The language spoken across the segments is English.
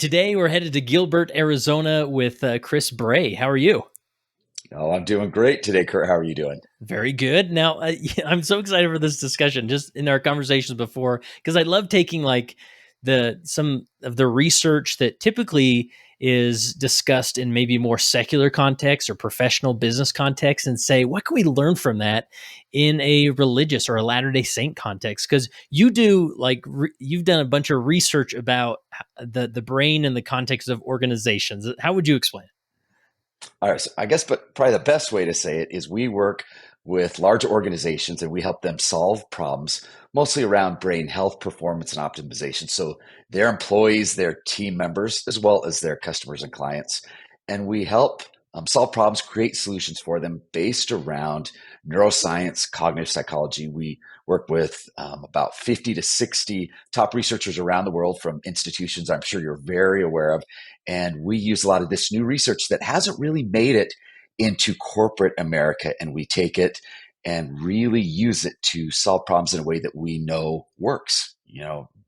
Today we're headed to Gilbert, Arizona with Chris Bray. How are you? Oh, I'm doing great today, Kurt. How are you doing? Very good. Now, I'm so excited for this discussion. Just in our conversations before, because I love taking like the some of the research that typically is discussed in maybe more secular context or professional business context, and say what can we learn from that in a religious or a Latter Day Saint context? Because you do you've done a bunch of research about the brain in the context of organizations. How would you explain it? All right. So I guess, but probably the best way to say it is we work with large organizations and we help them solve problems mostly around brain health, performance, and optimization. So their employees, their team members, as well as their customers and clients. And we help solve problems, create solutions for them based around neuroscience, cognitive psychology. We work with about 50 to 60 top researchers around the world from institutions I'm sure you're very aware of. And we use a lot of this new research that hasn't really made it into corporate America. And we take it and really use it to solve problems in a way that we know works,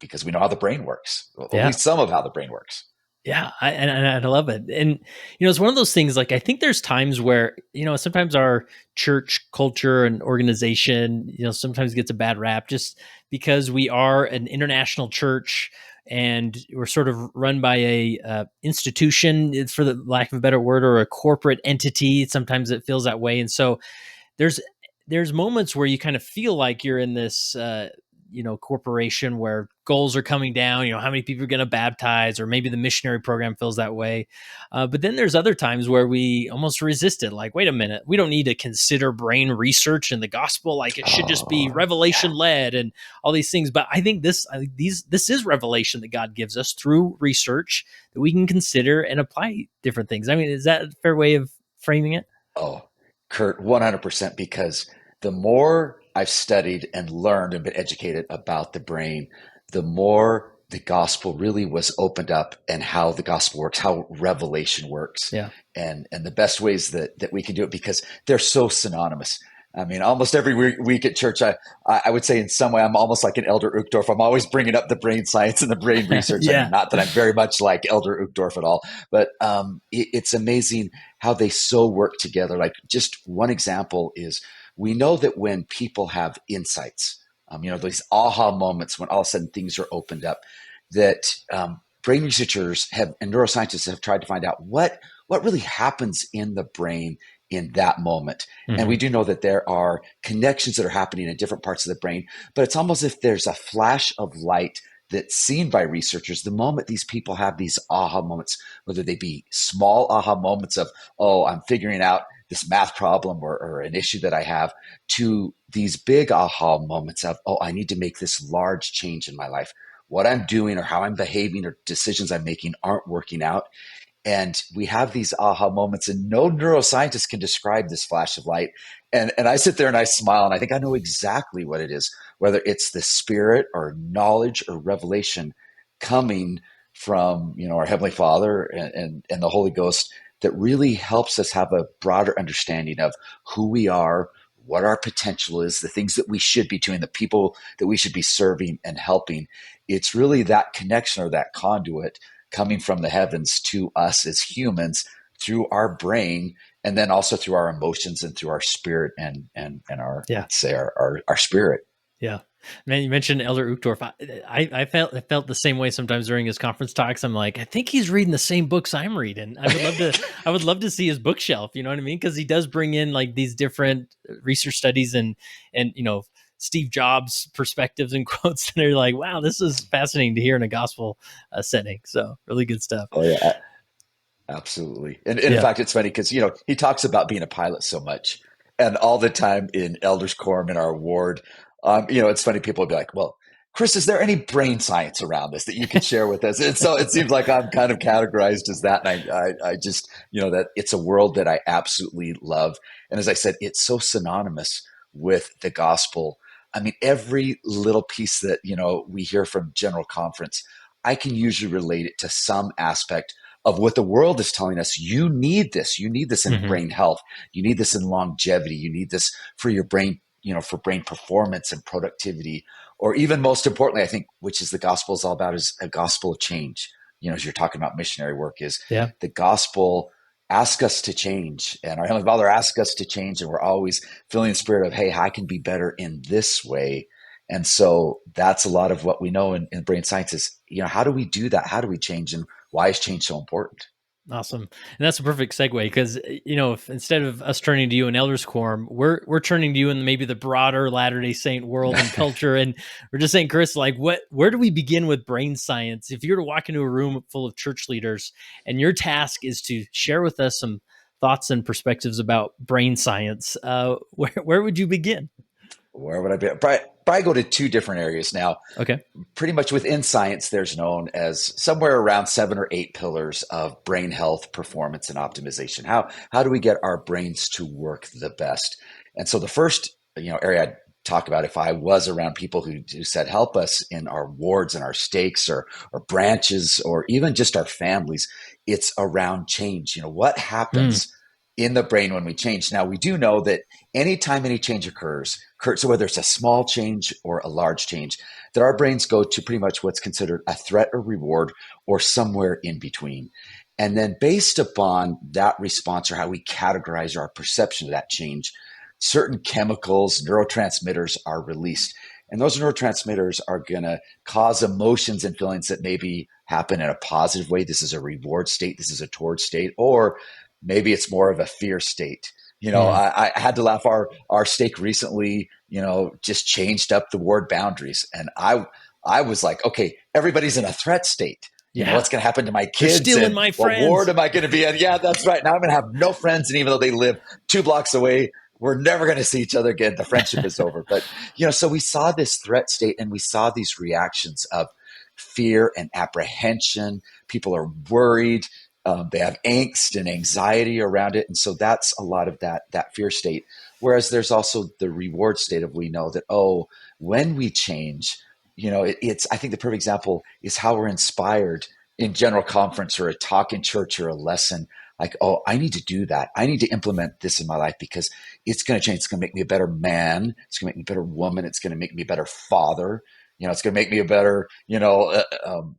because we know how the brain works, at Yeah. least some of how the brain works. Yeah, and I love it. And it's one of those things. Like I think there's times where sometimes our church culture and organization sometimes gets a bad rap just because we are an international church and we're sort of run by a institution, for the lack of a better word, or a corporate entity. Sometimes it feels that way, and so there's there's moments where you kind of feel like you're in this corporation where goals are coming down, how many people are going to baptize, or maybe the missionary program feels that way. But then there's other times where we almost resist it, like, wait a minute, we don't need to consider brain research in the gospel, like it should just be Oh, revelation yeah. led and all these things. But I think this is revelation that God gives us through research that we can consider and apply different things. I mean, is that a fair way of framing it? Oh, Kurt, 100%. Because the more I've studied and learned and been educated about the brain, the more the gospel really was opened up and how the gospel works, how revelation works, Yeah. and the best ways that we can do it because they're so synonymous. I mean, almost every week at church, I would say in some way I'm almost like an Elder Uchtdorf. I'm always bringing up the brain science and the brain research. I mean, Yeah. not that I'm very much like Elder Uchtdorf at all, but it's amazing how they so work together. Like just one example is we know that when people have insights, these aha moments when all of a sudden things are opened up, that brain researchers have and neuroscientists have tried to find out what really happens in the brain in that moment. And Hmm. we do know that there are connections that are happening in different parts of the brain, but it's almost as if there's a flash of light that's seen by researchers the moment these people have these aha moments, whether they be small aha moments of, oh, I'm figuring out this math problem or an issue that I have, to these big aha moments of, oh, I need to make this large change in my life. What I'm doing or how I'm behaving or decisions I'm making aren't working out. And we have these aha moments, and no neuroscientist can describe this flash of light. And I sit there and I smile, and I think I know exactly what it is, whether it's the spirit or knowledge or revelation coming from our Heavenly Father and the Holy Ghost that really helps us have a broader understanding of who we are, what our potential is, the things that we should be doing, the people that we should be serving and helping. It's really that connection or that conduit coming from the heavens to us as humans through our brain, and then also through our emotions and through our spirit and our, Yeah. let's say, our spirit. Yeah. Man, you mentioned Elder Uchtdorf. I felt the same way sometimes during his conference talks. I'm like, I think he's reading the same books I'm reading. I would love to see his bookshelf, you know what I mean? Because he does bring in like these different research studies and Steve Jobs perspectives and quotes that are like, wow, this is fascinating to hear in a gospel setting. So really good stuff. Oh yeah, absolutely. And in Yeah. fact, it's funny because he talks about being a pilot so much, and all the time in Elders Quorum in our ward, it's funny. People would be like, "Well, Chris, is there any brain science around this that you could share with us?" And so it seems like I'm kind of categorized as that, and I just that it's a world that I absolutely love, and as I said, it's so synonymous with the gospel. I mean, every little piece that we hear from General Conference, I can usually relate it to some aspect of what the world is telling us. You need this. You need this in Hmm. brain health. You need this in longevity. You need this for your brain, for brain performance and productivity. Or even most importantly, I think, which is the gospel is all about, is a gospel of change. as you're talking about missionary work, is Yeah. the gospel asks us to change, and our Heavenly Father asks us to change, and we're always feeling the spirit of, hey, I can be better in this way. And so that's a lot of what we know in brain science is, how do we do that? How do we change? And why is change so important? Awesome. And that's a perfect segue because, if instead of us turning to you in Elders Quorum, we're turning to you in maybe the broader Latter-day Saint world and culture. And we're just saying, Chris, like where do we begin with brain science? If you were to walk into a room full of church leaders and your task is to share with us some thoughts and perspectives about brain science, where would you begin? Where would I be? Probably go to two different areas now. Okay. Pretty much within science, there's known as somewhere around 7 or 8 pillars of brain health, performance, and optimization. How do we get our brains to work the best? And so the first area I'd talk about, if I was around people who said, help us in our wards and our stakes or branches or even just our families, it's around change. What Mm, happens in the brain when we change? Now, we do know that anytime any change occurs, so whether it's a small change or a large change, that our brains go to pretty much what's considered a threat or reward or somewhere in between. And then based upon that response or how we categorize our perception of that change, certain chemicals, neurotransmitters are released. And those neurotransmitters are going to cause emotions and feelings that maybe happen in a positive way. This is a reward state. This is a toward state. Or maybe it's more of a fear state. mm, I had to laugh. Our stake recently, just changed up the ward boundaries. And I was like, okay, everybody's in a threat state. yeah. What's going to happen to my They're kids stealing and my what ward friends. am I going to be in? Yeah, that's right. Now I'm going to have no friends. And even though they live 2 blocks away, we're never going to see each other again. The friendship is over. But, so we saw this threat state and we saw these reactions of fear and apprehension. People are worried. They have angst and anxiety around it. And so that's a lot of that fear state. Whereas there's also the reward state of, we know that, when we change, it's, I think the perfect example is how we're inspired in general conference or a talk in church or a lesson. Like, I need to do that. I need to implement this in my life because it's going to change. It's going to make me a better man. It's going to make me a better woman. It's going to make me a better father. It's going to make me a better, someone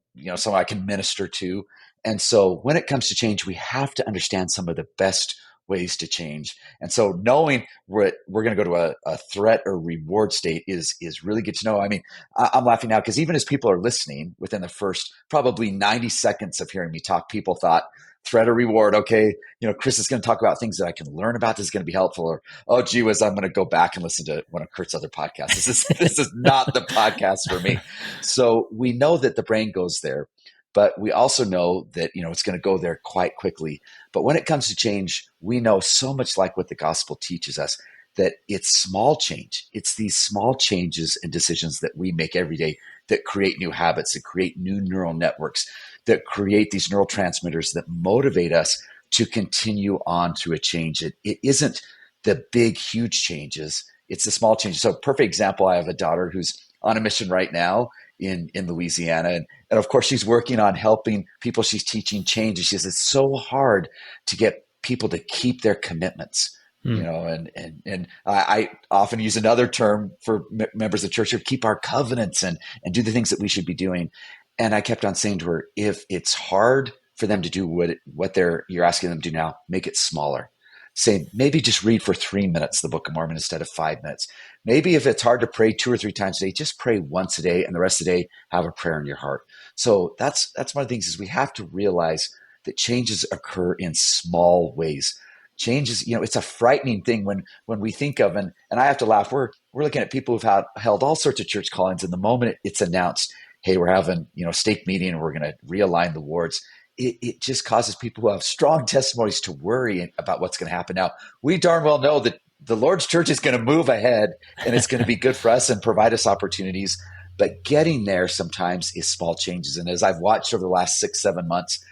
I can minister to. And so when it comes to change, we have to understand some of the best ways to change. And so knowing we're going to go to a threat or reward state is really good to know. I mean, I'm laughing now because even as people are listening, within the first probably 90 seconds of hearing me talk, people thought, threat or reward. Okay, Chris is going to talk about things that I can learn about. This is going to be helpful. Or, gee whiz, I'm going to go back and listen to one of Kurt's other podcasts. This is not the podcast for me. So we know that the brain goes there, but we also know that it's going to go there quite quickly. But when it comes to change, we know so much like what the gospel teaches us that it's small change. It's these small changes and decisions that we make every day that create new habits, that create new neural networks, that create these neurotransmitters that motivate us to continue on to a change. It isn't the big, huge changes. It's the small changes. So perfect example, I have a daughter who's on a mission right now in Louisiana. And of course, she's working on helping people she's teaching change. And she says it's so hard to get people to keep their commitments. Mm, And I often use another term for members of church here, keep our covenants and do the things that we should be doing. And I kept on saying to her, if it's hard for them to do what you're asking them to do now, make it smaller. Say maybe just read for 3 minutes the Book of Mormon instead of 5 minutes. Maybe if it's hard to pray 2 or 3 times a day, just pray once a day, and the rest of the day have a prayer in your heart. So that's one of the things is we have to realize that changes occur in small ways. Changes, it's a frightening thing when we think of, and I have to laugh. We're looking at people who've held all sorts of church callings, and the moment it's announced, hey, we're having stake meeting and we're going to realign the wards, it just causes people who have strong testimonies to worry about what's going to happen. Now, we darn well know that the Lord's church is going to move ahead and it's going to be good for us and provide us opportunities. But getting there sometimes is small changes. And as I've watched over the last 6-7 months,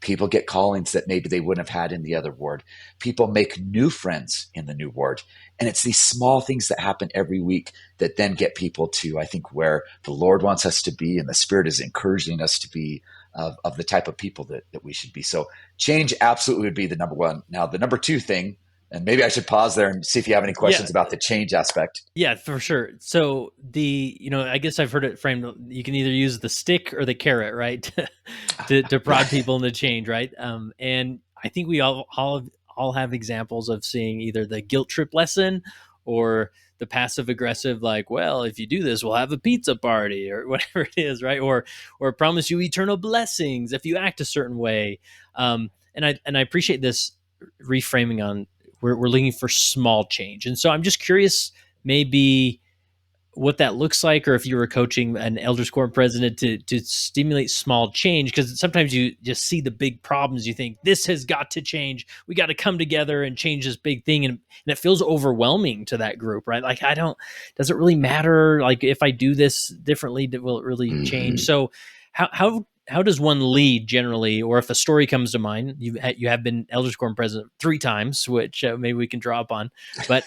people get callings that maybe they wouldn't have had in the other ward. People make new friends in the new ward. And it's these small things that happen every week that then get people to, I think, where the Lord wants us to be and the Spirit is encouraging us to be of the type of people that we should be. So change absolutely would be the number one. Now, the number two thing And maybe I should pause there and see if you have any Yeah, questions about the change aspect. yeah, for sure. So I guess I've heard it framed. You can either use the stick or the carrot, right, to prod Right. people into change, right? And I think we all have examples of seeing either the guilt trip lesson or the passive aggressive, like, well, if you do this, we'll have a pizza party or whatever it is, right? Or promise you eternal blessings if you act a certain way. And I appreciate this reframing on we're looking for small change. And so I'm just curious, maybe what that looks like, or if you were coaching an elders quorum president to stimulate small change, because sometimes you just see the big problems, you think this has got to change, we got to come together and change this big thing, and it feels overwhelming to that group, right? Like, I don't, does it really matter, like, if I do this differently, will it really change? Mm-hmm. So how does one lead generally, or if a story comes to mind, you have been elders quorum president 3 times, which maybe we can draw upon, but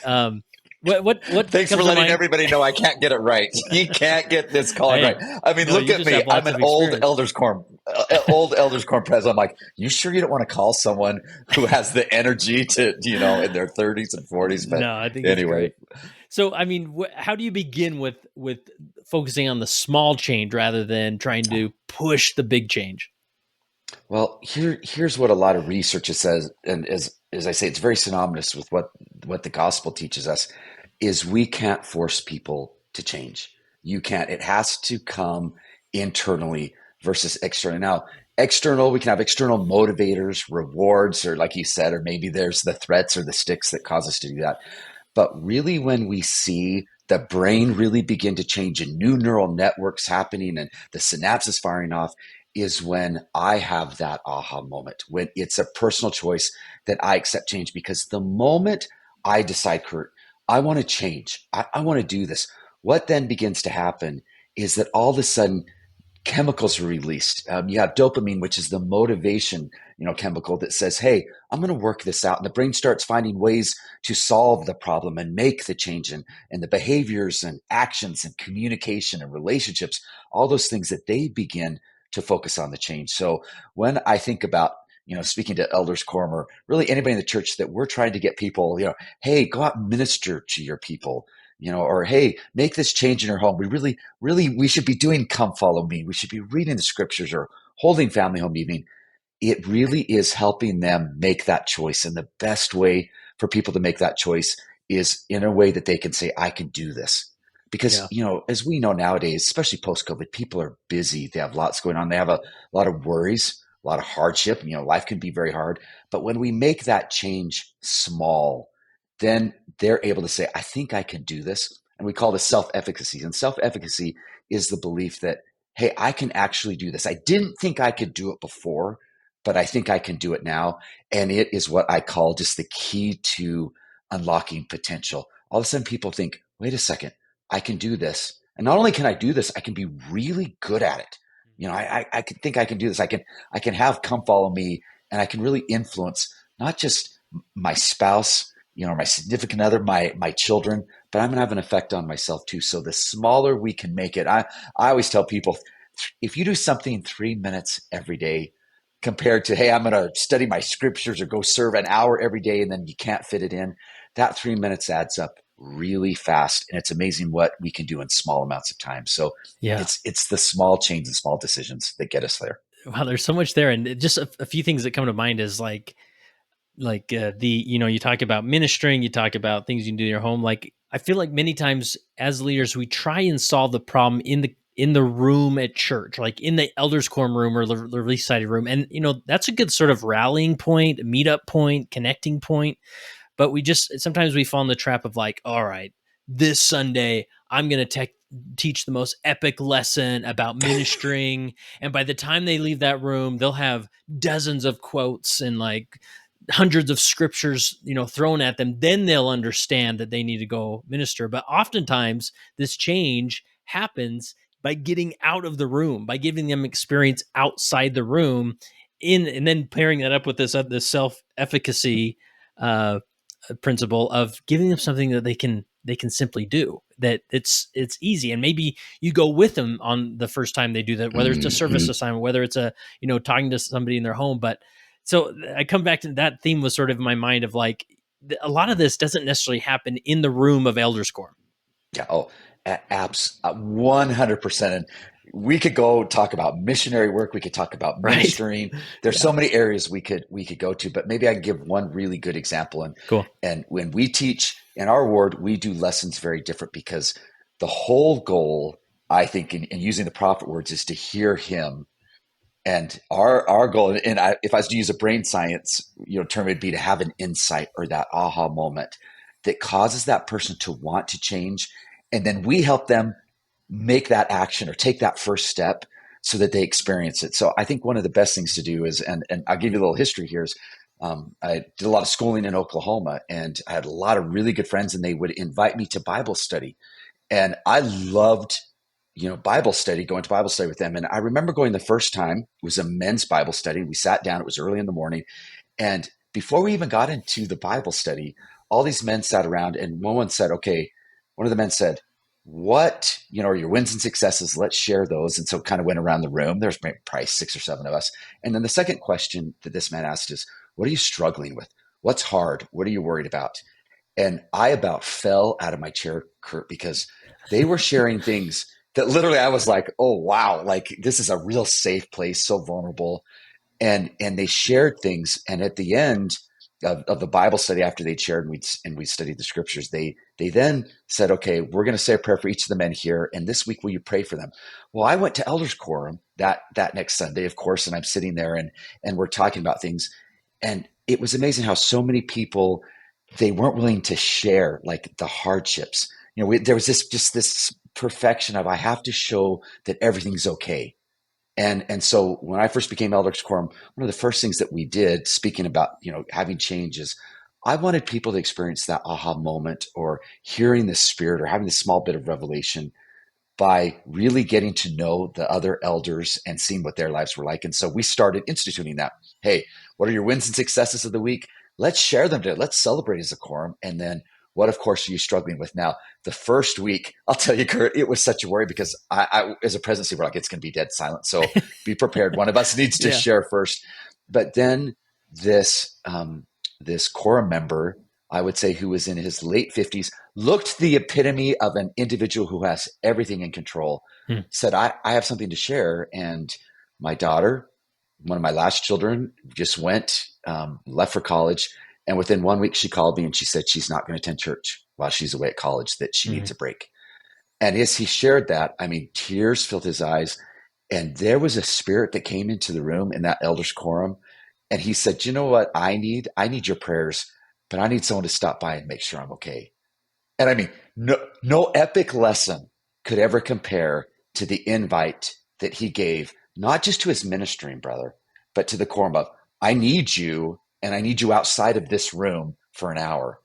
what Thanks for comes to letting mind? everybody know I can't get it right. You can't get this calling right. Hey, I mean, no, look you at just me. have I'm lots an of experience. old elders quorum president. I'm like, you sure you don't want to call someone who has the energy to, in their 30s and 40s? But No, I think it's anyway, great. So, I mean, how do you begin with focusing on the small change rather than trying to push the big change? well, here's what a lot of research says, and as I say, it's very synonymous with what the gospel teaches us, is we can't force people to change. You can't. It has to come internally versus external. Now, external, we can have external motivators, rewards, or like you said, or maybe there's the threats or the sticks that cause us to do that. But really, when we see the brain really begin to change and new neural networks happening and the synapses firing off, is when I have that aha moment, when it's a personal choice that I accept change. Because the moment I decide, Kurt, I want to change, I want to do this, what then begins to happen is that all of a sudden chemicals are released. You have dopamine, which is the motivation, chemical that says, "Hey, I'm going to work this out," and the brain starts finding ways to solve the problem and make the change, and the behaviors and actions and communication and relationships, all those things that they begin to focus on the change. So when I think about speaking to elders quorum or really anybody in the church that we're trying to get people, hey, go out and minister to your people, or hey, make this change in your home. We really, we should be doing come follow me. We should be reading the scriptures or holding family home evening. It really is helping them make that choice. And the best way for people to make that choice is in a way that they can say, I can do this. Because, Yeah, as we know nowadays, especially post COVID, people are busy. They have lots going on. They have a lot of worries, a lot of hardship. Life can be very hard. But when we make that change small, then they're able to say, I think I can do this. And we call this self efficacy. And self efficacy is the belief that, hey, I can actually do this. I didn't think I could do it before, but I think I can do it now. And it is what I call just the key to unlocking potential. All of a sudden, people think, wait a second, I can do this. And not only can I do this, I can be really good at it. I can think I can do this. I can have come follow me, and I can really influence not just my spouse, my significant other, my children, but I'm gonna have an effect on myself too. So the smaller we can make it, I always tell people, if you do something 3 minutes every day compared to, hey, I'm gonna study my scriptures or go serve an hour every day, and then you can't fit it in, that 3 minutes adds up really fast. And it's amazing what we can do in small amounts of time. So yeah. it's the small changes and small decisions that get us there. Wow, there's so much there, and just a few things that come to mind is the you talk about ministering, you talk about things you can do in your home. Like, I feel like many times as leaders we try and solve the problem in the room at church, like in the elders quorum room or the release society room, and that's a good sort of rallying point, meetup point, connecting point. But we just sometimes we fall in the trap of, like, all right, this Sunday I'm going to teach the most epic lesson about ministering, and by the time they leave that room they'll have dozens of quotes and like hundreds of scriptures thrown at them. Then they'll understand that they need to go minister. But oftentimes this change happens by getting out of the room, by giving them experience outside the room, and then pairing that up with this self efficacy uh, principle of giving them something that they can simply do, that it's easy. And maybe you go with them on the first time they do that, whether it's a service Mm-hmm. assignment, whether it's a talking to somebody in their home. But so I come back to that theme, was sort of in my mind of, like, a lot of this doesn't necessarily happen in the room of elders quorum. Yeah. Oh, apps, 100%. And we could go talk about missionary work. We could talk about Right. ministering. There's Yeah. so many areas we could go to, but maybe I can give one really good example. Cool. And when we teach in our ward, we do lessons very different because the whole goal, I think, in using the prophet words is to hear him. And our goal, and if I was to use a brain science, term, it'd be to have an insight or that aha moment that causes that person to want to change, and then we help them make that action or take that first step so that they experience it. So I think one of the best things to do is, and I'll give you a little history here, is I did a lot of schooling in Oklahoma, and I had a lot of really good friends, and they would invite me to Bible study, and I loved Bible study, going to Bible study with them. And I remember going the first time, it was a men's Bible study. We sat down, it was early in the morning. And before we even got into the Bible study, all these men sat around and one said, okay, one of the men said, what, are your wins and successes? Let's share those. And so it kind of went around the room. There's probably 6 or 7 of us. And then the second question that this man asked is, what are you struggling with? What's hard? What are you worried about? And I about fell out of my chair, Kurt, because they were sharing things that literally I was like, oh, wow, like this is a real safe place, so vulnerable. And they shared things. And at the end of the Bible study, after they'd shared and we studied the scriptures, they then said, okay, we're going to say a prayer for each of the men here. And this week, will you pray for them? Well, I went to Elders Quorum that next Sunday, of course, and I'm sitting there and we're talking about things. And it was amazing how so many people, they weren't willing to share like the hardships. There was this perfection of I have to show that everything's okay. And so when I first became Elders Quorum, one of the first things that we did, speaking about having changes, I wanted people to experience that aha moment or hearing the Spirit or having this small bit of revelation by really getting to know the other elders and seeing what their lives were like. And so we started instituting that. Hey, what are your wins and successes of the week? Let's share them today. Let's celebrate as a quorum. And then what, of course, are you struggling with now? The first week, I'll tell you, Kurt, it was such a worry because I as a presidency, we're like, it's going to be dead silent. So be prepared. One of us needs to Yeah. share first. But then this quorum member, I would say, who was in his late 50s, looked the epitome of an individual who has everything in control, said, I have something to share. And my daughter, one of my last children, just left for college. And within 1 week, she called me and she said she's not going to attend church while she's away at college, that she needs a break. And as he shared that, I mean, tears filled his eyes. And there was a spirit that came into the room in that elders quorum. And he said, you know what I need? I need your prayers, but I need someone to stop by and make sure I'm okay. And I mean, no epic lesson could ever compare to the invite that he gave, not just to his ministering brother, but to the quorum of, I need you, and I need you outside of this room for an hour.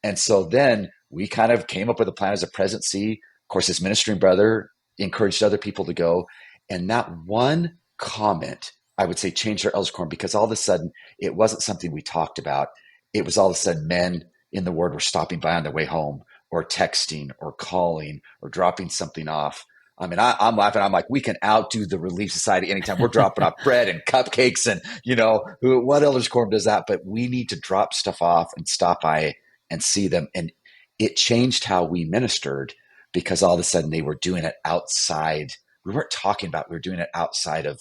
And so then we kind of came up with a plan as a presidency. Of course, his ministering brother encouraged other people to go. And that one comment, I would say, changed our elders quorum, because all of a sudden it wasn't something we talked about. It was all of a sudden men in the ward were stopping by on their way home, or texting or calling or dropping something off. I mean, I'm laughing. I'm like, we can outdo the Relief Society anytime. We're dropping off bread and cupcakes and, what elders quorum does that? But we need to drop stuff off and stop by and see them. And it changed how we ministered, because all of a sudden they were doing it outside. We weren't talking about, we were doing it outside of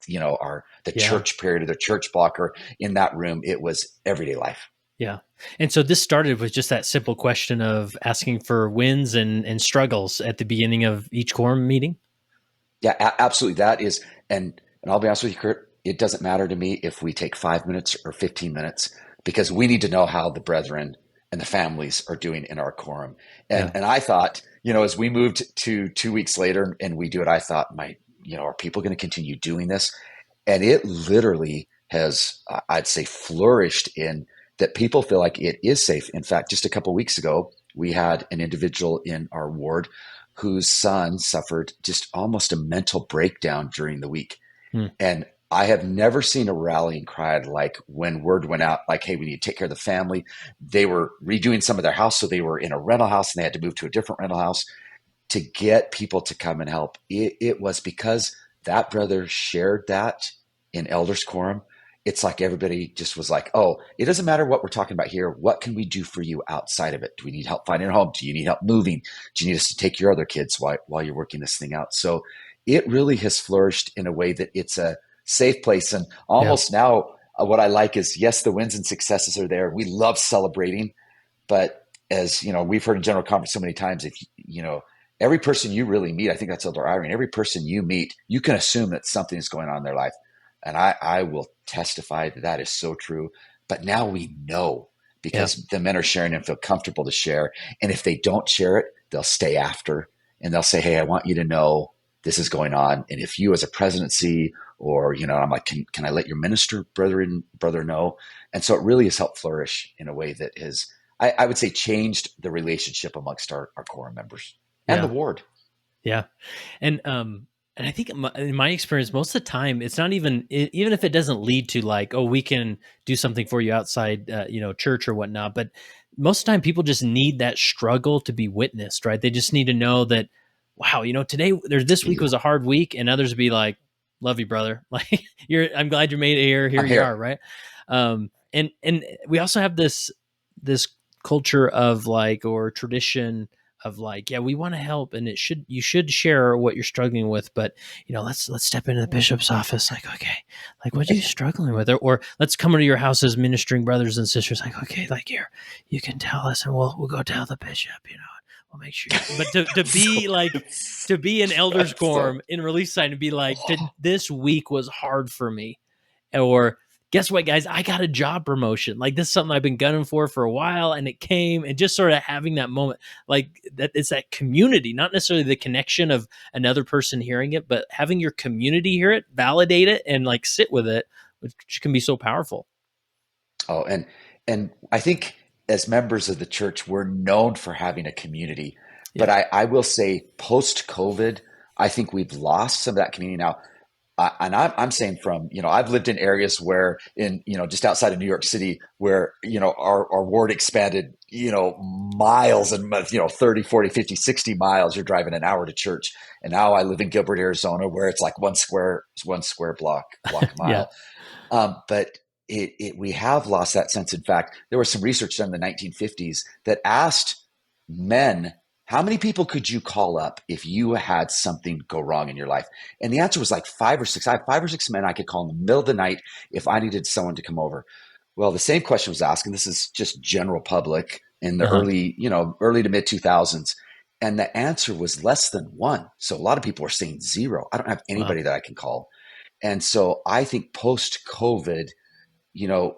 the church period or the church block or in that room. It was everyday life. Yeah. And so this started with just that simple question of asking for wins and struggles at the beginning of each quorum meeting. Yeah, absolutely. That is, and I'll be honest with you, Kurt, it doesn't matter to me if we take 5 minutes or 15 minutes, because we need to know how the brethren and the families are doing in our quorum. And I thought, as we moved to 2 weeks later and we do it, I thought, are people going to continue doing this? And it literally has, I'd say, flourished in that people feel like it is safe. In fact, just a couple of weeks ago, we had an individual in our ward whose son suffered just almost a mental breakdown during the week. And I have never seen a rallying cry like when word went out, like, hey, we need to take care of the family. They were redoing some of their house, so they were in a rental house and they had to move to a different rental house, to get people to come and help. It was because that brother shared that in elders quorum. it's like everybody just was like, oh, it doesn't matter what we're talking about here. What can we do for you outside of it? Do we need help finding a home? Do you need help moving? Do you need us to take your other kids while you're working this thing out? So it really has flourished in a way that it's a safe place. And Yeah. almost now, what I like is, yes, the wins and successes are there. We love celebrating, but as you know, we've heard in general conference so many times, if you know, every person you really meet, I think that's Elder Irene, every person you meet, you can assume that something is going on in their life. And I will testify that that is so true. But now we know Yeah. because the men are sharing and feel comfortable to share. And if they don't share it, they'll stay after and they'll say, hey, I want you to know this is going on. And if you as a presidency or, you know, I'm like, can I let your minister brother know? And so it really has helped flourish in a way that has, I would say, changed the relationship amongst our quorum members and the Yeah. ward. Yeah. And I think in my experience, most of the time, it's not even even if it doesn't lead to like, oh, we can do something for you outside, church or whatnot. But most of the time, people just need that struggle to be witnessed, right? They just need to know that, wow, today this week was a hard week, and others be like, love you, brother. Like I'm glad you made it here. Here I'm you are, here. right? And we also have this culture of like or tradition of like, yeah, we want to help, and you should share what you're struggling with, but let's step into the bishop's office, like, okay, like what are you struggling with, or let's come into your house as ministering brothers and sisters, like, okay, like here, you can tell us, and we'll go tell the bishop, we'll make sure. But to be like to be an elders quorum in release sign and be like, this week was hard for me, or guess what, guys, I got a job promotion. Like this is something I've been gunning for a while, and it came, and just sort of having that moment, like that, it's that community, not necessarily the connection of another person hearing it, but having your community hear it, validate it, and like sit with it, which can be so powerful. Oh, and I think as members of the church, we're known for having a community. But Yeah. I will say, post COVID, I think we've lost some of that community now. And I'm saying from, I've lived in areas where just outside of New York City where, our ward expanded, miles and, 30, 40, 50, 60 miles. You're driving an hour to church. And now I live in Gilbert, Arizona, where it's like one square block Yeah. mile. But we have lost that sense. In fact, there was some research done in the 1950s that asked men, how many people could you call up if you had something go wrong in your life? And the answer was like 5 or 6. I have 5 or 6 men I could call in the middle of the night if I needed someone to come over. Well, the same question was asked, and this is just general public in the Uh-huh. early to mid 2000s. And the answer was less than one. So a lot of people are saying zero. I don't have Wow. anybody that I can call. And so I think post COVID,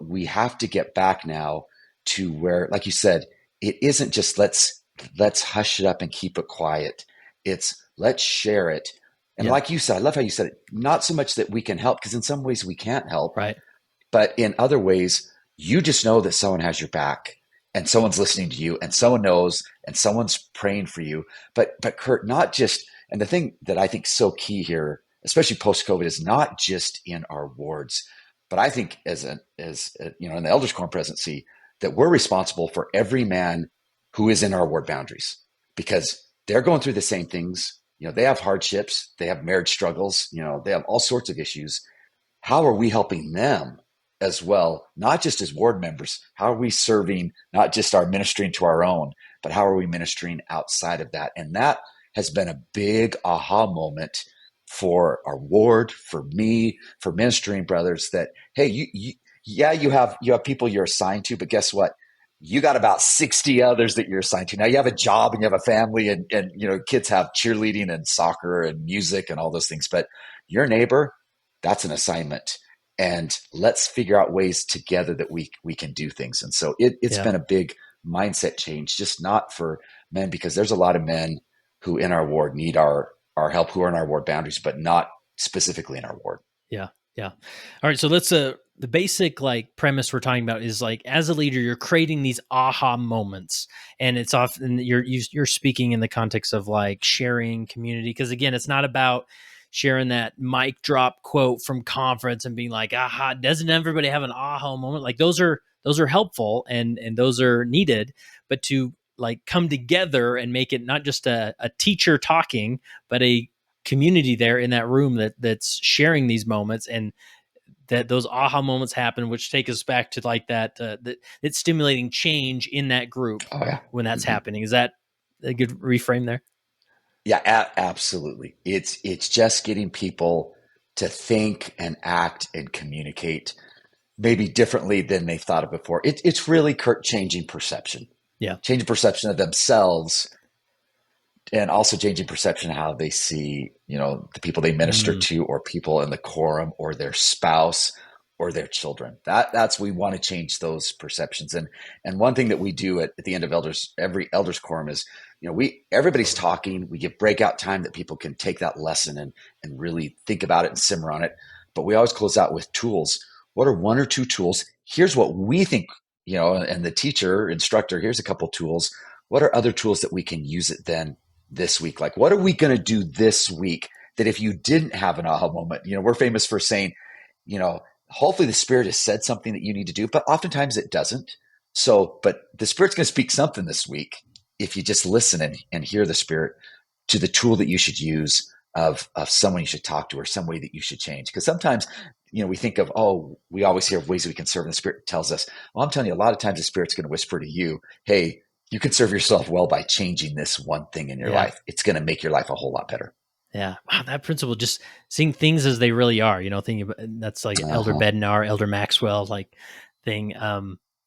we have to get back now to where, like you said, it isn't just let's hush it up and keep it quiet. It's let's share it. And Yeah. like you said, I love how you said it, not so much that we can help, because in some ways we can't help, Right. but in other ways, you just know that someone has your back and someone's listening to you and someone knows and someone's praying for you. But Kurt, not just, and the thing that I think is so key here, especially post COVID, is not just in our wards, but I think in the elders quorum presidency, that we're responsible for every man who is in our ward boundaries, because they're going through the same things. They have hardships, they have marriage struggles, they have all sorts of issues. How are we helping them as well? Not just as ward members. How are we serving not just our ministering to our own, but how are we ministering outside of that? And that has been a big aha moment for our ward, for me, for ministering brothers, that, hey, you have people you're assigned to, but guess what? You got about 60 others that you're assigned to. Now you have a job and you have a family, and kids have cheerleading and soccer and music and all those things, but your neighbor, that's an assignment. And let's figure out ways together that we can do things. And so it's Yeah. been a big mindset change, just not for men, because there's a lot of men who in our ward need our help, who are in our ward boundaries, but not specifically in our ward. Yeah. Yeah. All right. So let's the basic like premise we're talking about is like, as a leader, you're creating these aha moments, and it's often you're speaking in the context of like sharing community, because again, it's not about sharing that mic drop quote from conference and being like, aha, doesn't everybody have an aha moment? Like those are helpful, and those are needed, but to like come together and make it not just a teacher talking, but a community there in that room that's sharing these moments, and that those aha moments happen, which take us back to like that it's stimulating change in that group Oh yeah. when that's Hmm. happening. Is that a good reframe there? Yeah, absolutely. It's just getting people to think and act and communicate maybe differently than they thought of before. It's really changing perception, Yeah. changing perception of themselves, and also changing perception of how they see, the people they minister Mm, to, or people in the quorum, or their spouse, or their children. That's we want to change those perceptions. And one thing that we do at the end of every elders quorum is, we everybody's talking. We give breakout time that people can take that lesson and really think about it and simmer on it. But we always close out with tools. What are one or two tools? Here's what we think, and the teacher, instructor, here's a couple tools. What are other tools that we can use it then this week? Like, what are we going to do this week that if you didn't have an aha moment, we're famous for saying, you know, hopefully the Spirit has said something that you need to do, but oftentimes it doesn't. So, but the Spirit's going to speak something this week if you just listen and hear the Spirit to the tool that you should use of someone you should talk to, or some way that you should change. Because sometimes, we think of, we always hear ways that we can serve, and the Spirit tells us. Well, I'm telling you, a lot of times the Spirit's going to whisper to you, hey, you can serve yourself well by changing this one thing in your yeah. life. It's going to make your life a whole lot better. Yeah. Wow, that principle, just seeing things as they really are, thinking about that's like Elder Uh-huh. Bednar, Elder Maxwell like thing.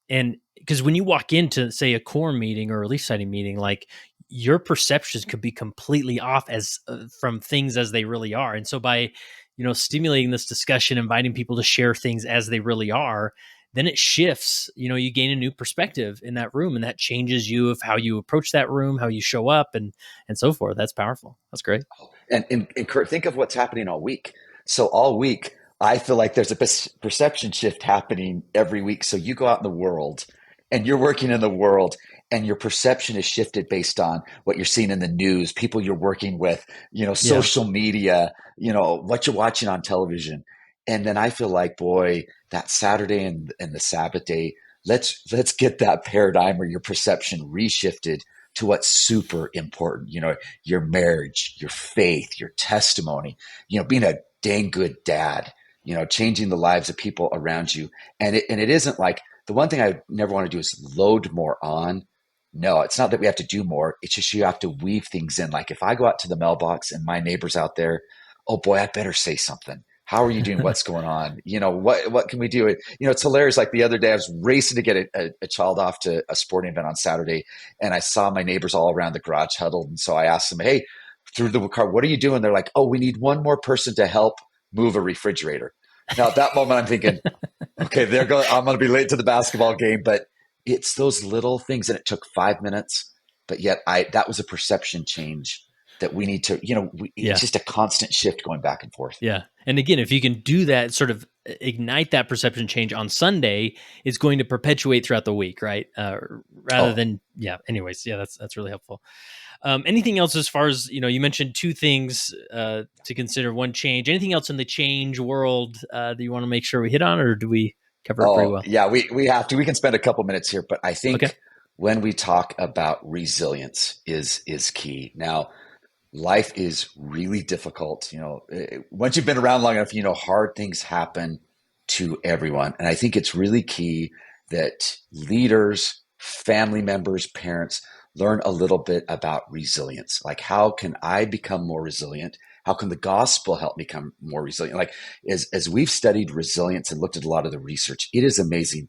And because when you walk into, say, a quorum meeting or release signing meeting, like your perceptions could be completely off as from things as they really are. And so by, stimulating this discussion, inviting people to share things as they really are, then it shifts, you gain a new perspective in that room, and that changes you of how you approach that room, how you show up, and so forth. That's powerful. That's great. And Kurt, think of what's happening all week. So all week, I feel like there's a perception shift happening every week. So you go out in the world and you're working in the world, and your perception is shifted based on what you're seeing in the news, people you're working with, Yeah. social media, what you're watching on television. And then I feel like, boy, that Saturday and the Sabbath day, let's get that paradigm or your perception reshifted to what's super important. Your marriage, your faith, your testimony, being a dang good dad, changing the lives of people around you. And it isn't like, the one thing I never want to do is load more on. No, it's not that we have to do more. It's just you have to weave things in. Like if I go out to the mailbox and my neighbor's out there, oh boy, I better say something. How are you doing? What's going on? What can we do? It's hilarious. Like the other day, I was racing to get a child off to a sporting event on Saturday, and I saw my neighbors all around the garage huddled. And so I asked them, hey, through the car, what are you doing? They're like, oh, we need one more person to help move a refrigerator. Now at that moment, I'm thinking, okay, I'm going to be late to the basketball game, but it's those little things, and it took 5 minutes, but yet that was a perception change that we need to, it's Yeah. just a constant shift going back and forth. Yeah. And again, if you can do that, sort of ignite that perception change on Sunday, it's going to perpetuate throughout the week, right? Rather Oh, than, yeah. Anyways, yeah, that's really helpful. Anything else as far as, you mentioned two things to consider, one change. Anything else in the change world that you want to make sure we hit on, or do we cover it pretty oh, well? yeah, we have to. We can spend a couple minutes here, but I Okay. think when we talk about resilience is key. Now, life is really difficult. Once you've been around long enough, hard things happen to everyone. And I think it's really key that leaders, family members, parents learn a little bit about resilience. Like, how can I become more resilient? How can the gospel help me become more resilient? Like, as we've studied resilience and looked at a lot of the research, it is amazing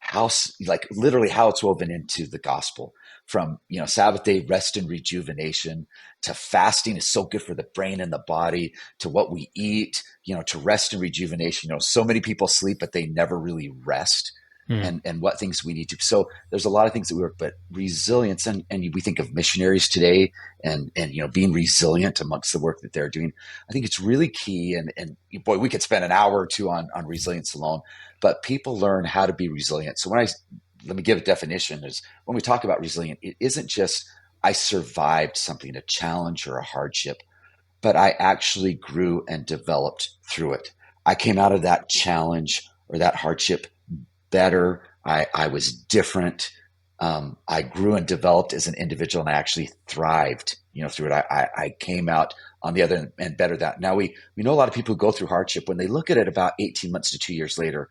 how, like, literally how it's woven into the gospel, from, Sabbath day rest and rejuvenation, to fasting is so good for the brain and the body, to what we eat, to rest and rejuvenation. So many people sleep, but they never really rest. Hmm. And what things we need to. So there's a lot of things that we work, but resilience, and we think of missionaries today, and being resilient amongst the work that they're doing. I think it's really key. And boy, we could spend an hour or two on resilience alone, but people learn how to be resilient. So let me give a definition, is when we talk about resilient, it isn't just I survived something, a challenge or a hardship, but I actually grew and developed through it. I came out of that challenge or that hardship better. I was different. I grew and developed as an individual, and I actually thrived, through it. I came out on the other end better. That now we know a lot of people who go through hardship. When they look at it about 18 months to 2 years later,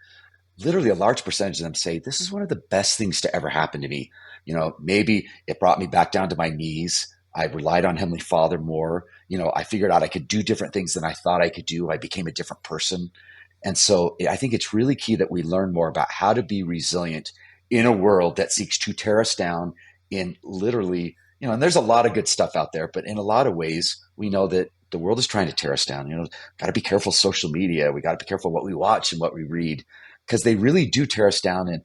literally a large percentage of them say, this is one of the best things to ever happen to me. Maybe it brought me back down to my knees. I relied on Heavenly Father more. I figured out I could do different things than I thought I could do. I became a different person. And so I think it's really key that we learn more about how to be resilient in a world that seeks to tear us down in literally, and there's a lot of good stuff out there, but in a lot of ways, we know that the world is trying to tear us down. Got to be careful social media. We got to be careful what we watch and what we read, because they really do tear us down. And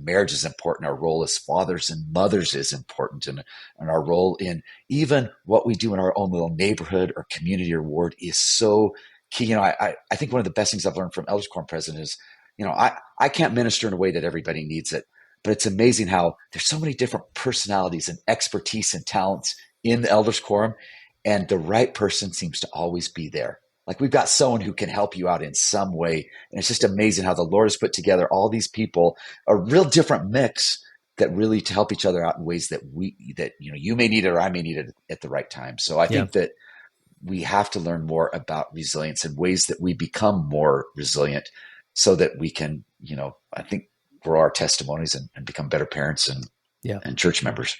marriage is important. Our role as fathers and mothers is important, and our role in even what we do in our own little neighborhood or community or ward is so key. I think one of the best things I've learned from Elders Quorum president is, I can't minister in a way that everybody needs it, but it's amazing how there's so many different personalities and expertise and talents in the Elders Quorum, and the right person seems to always be there. Like, we've got someone who can help you out in some way. And it's just amazing how the Lord has put together all these people, a real different mix, that really to help each other out in ways that you may need it or I may need it at the right time. So I Yeah. think that we have to learn more about resilience and ways that we become more resilient, so that we can, I think, grow our testimonies and become better parents Yeah. and church members.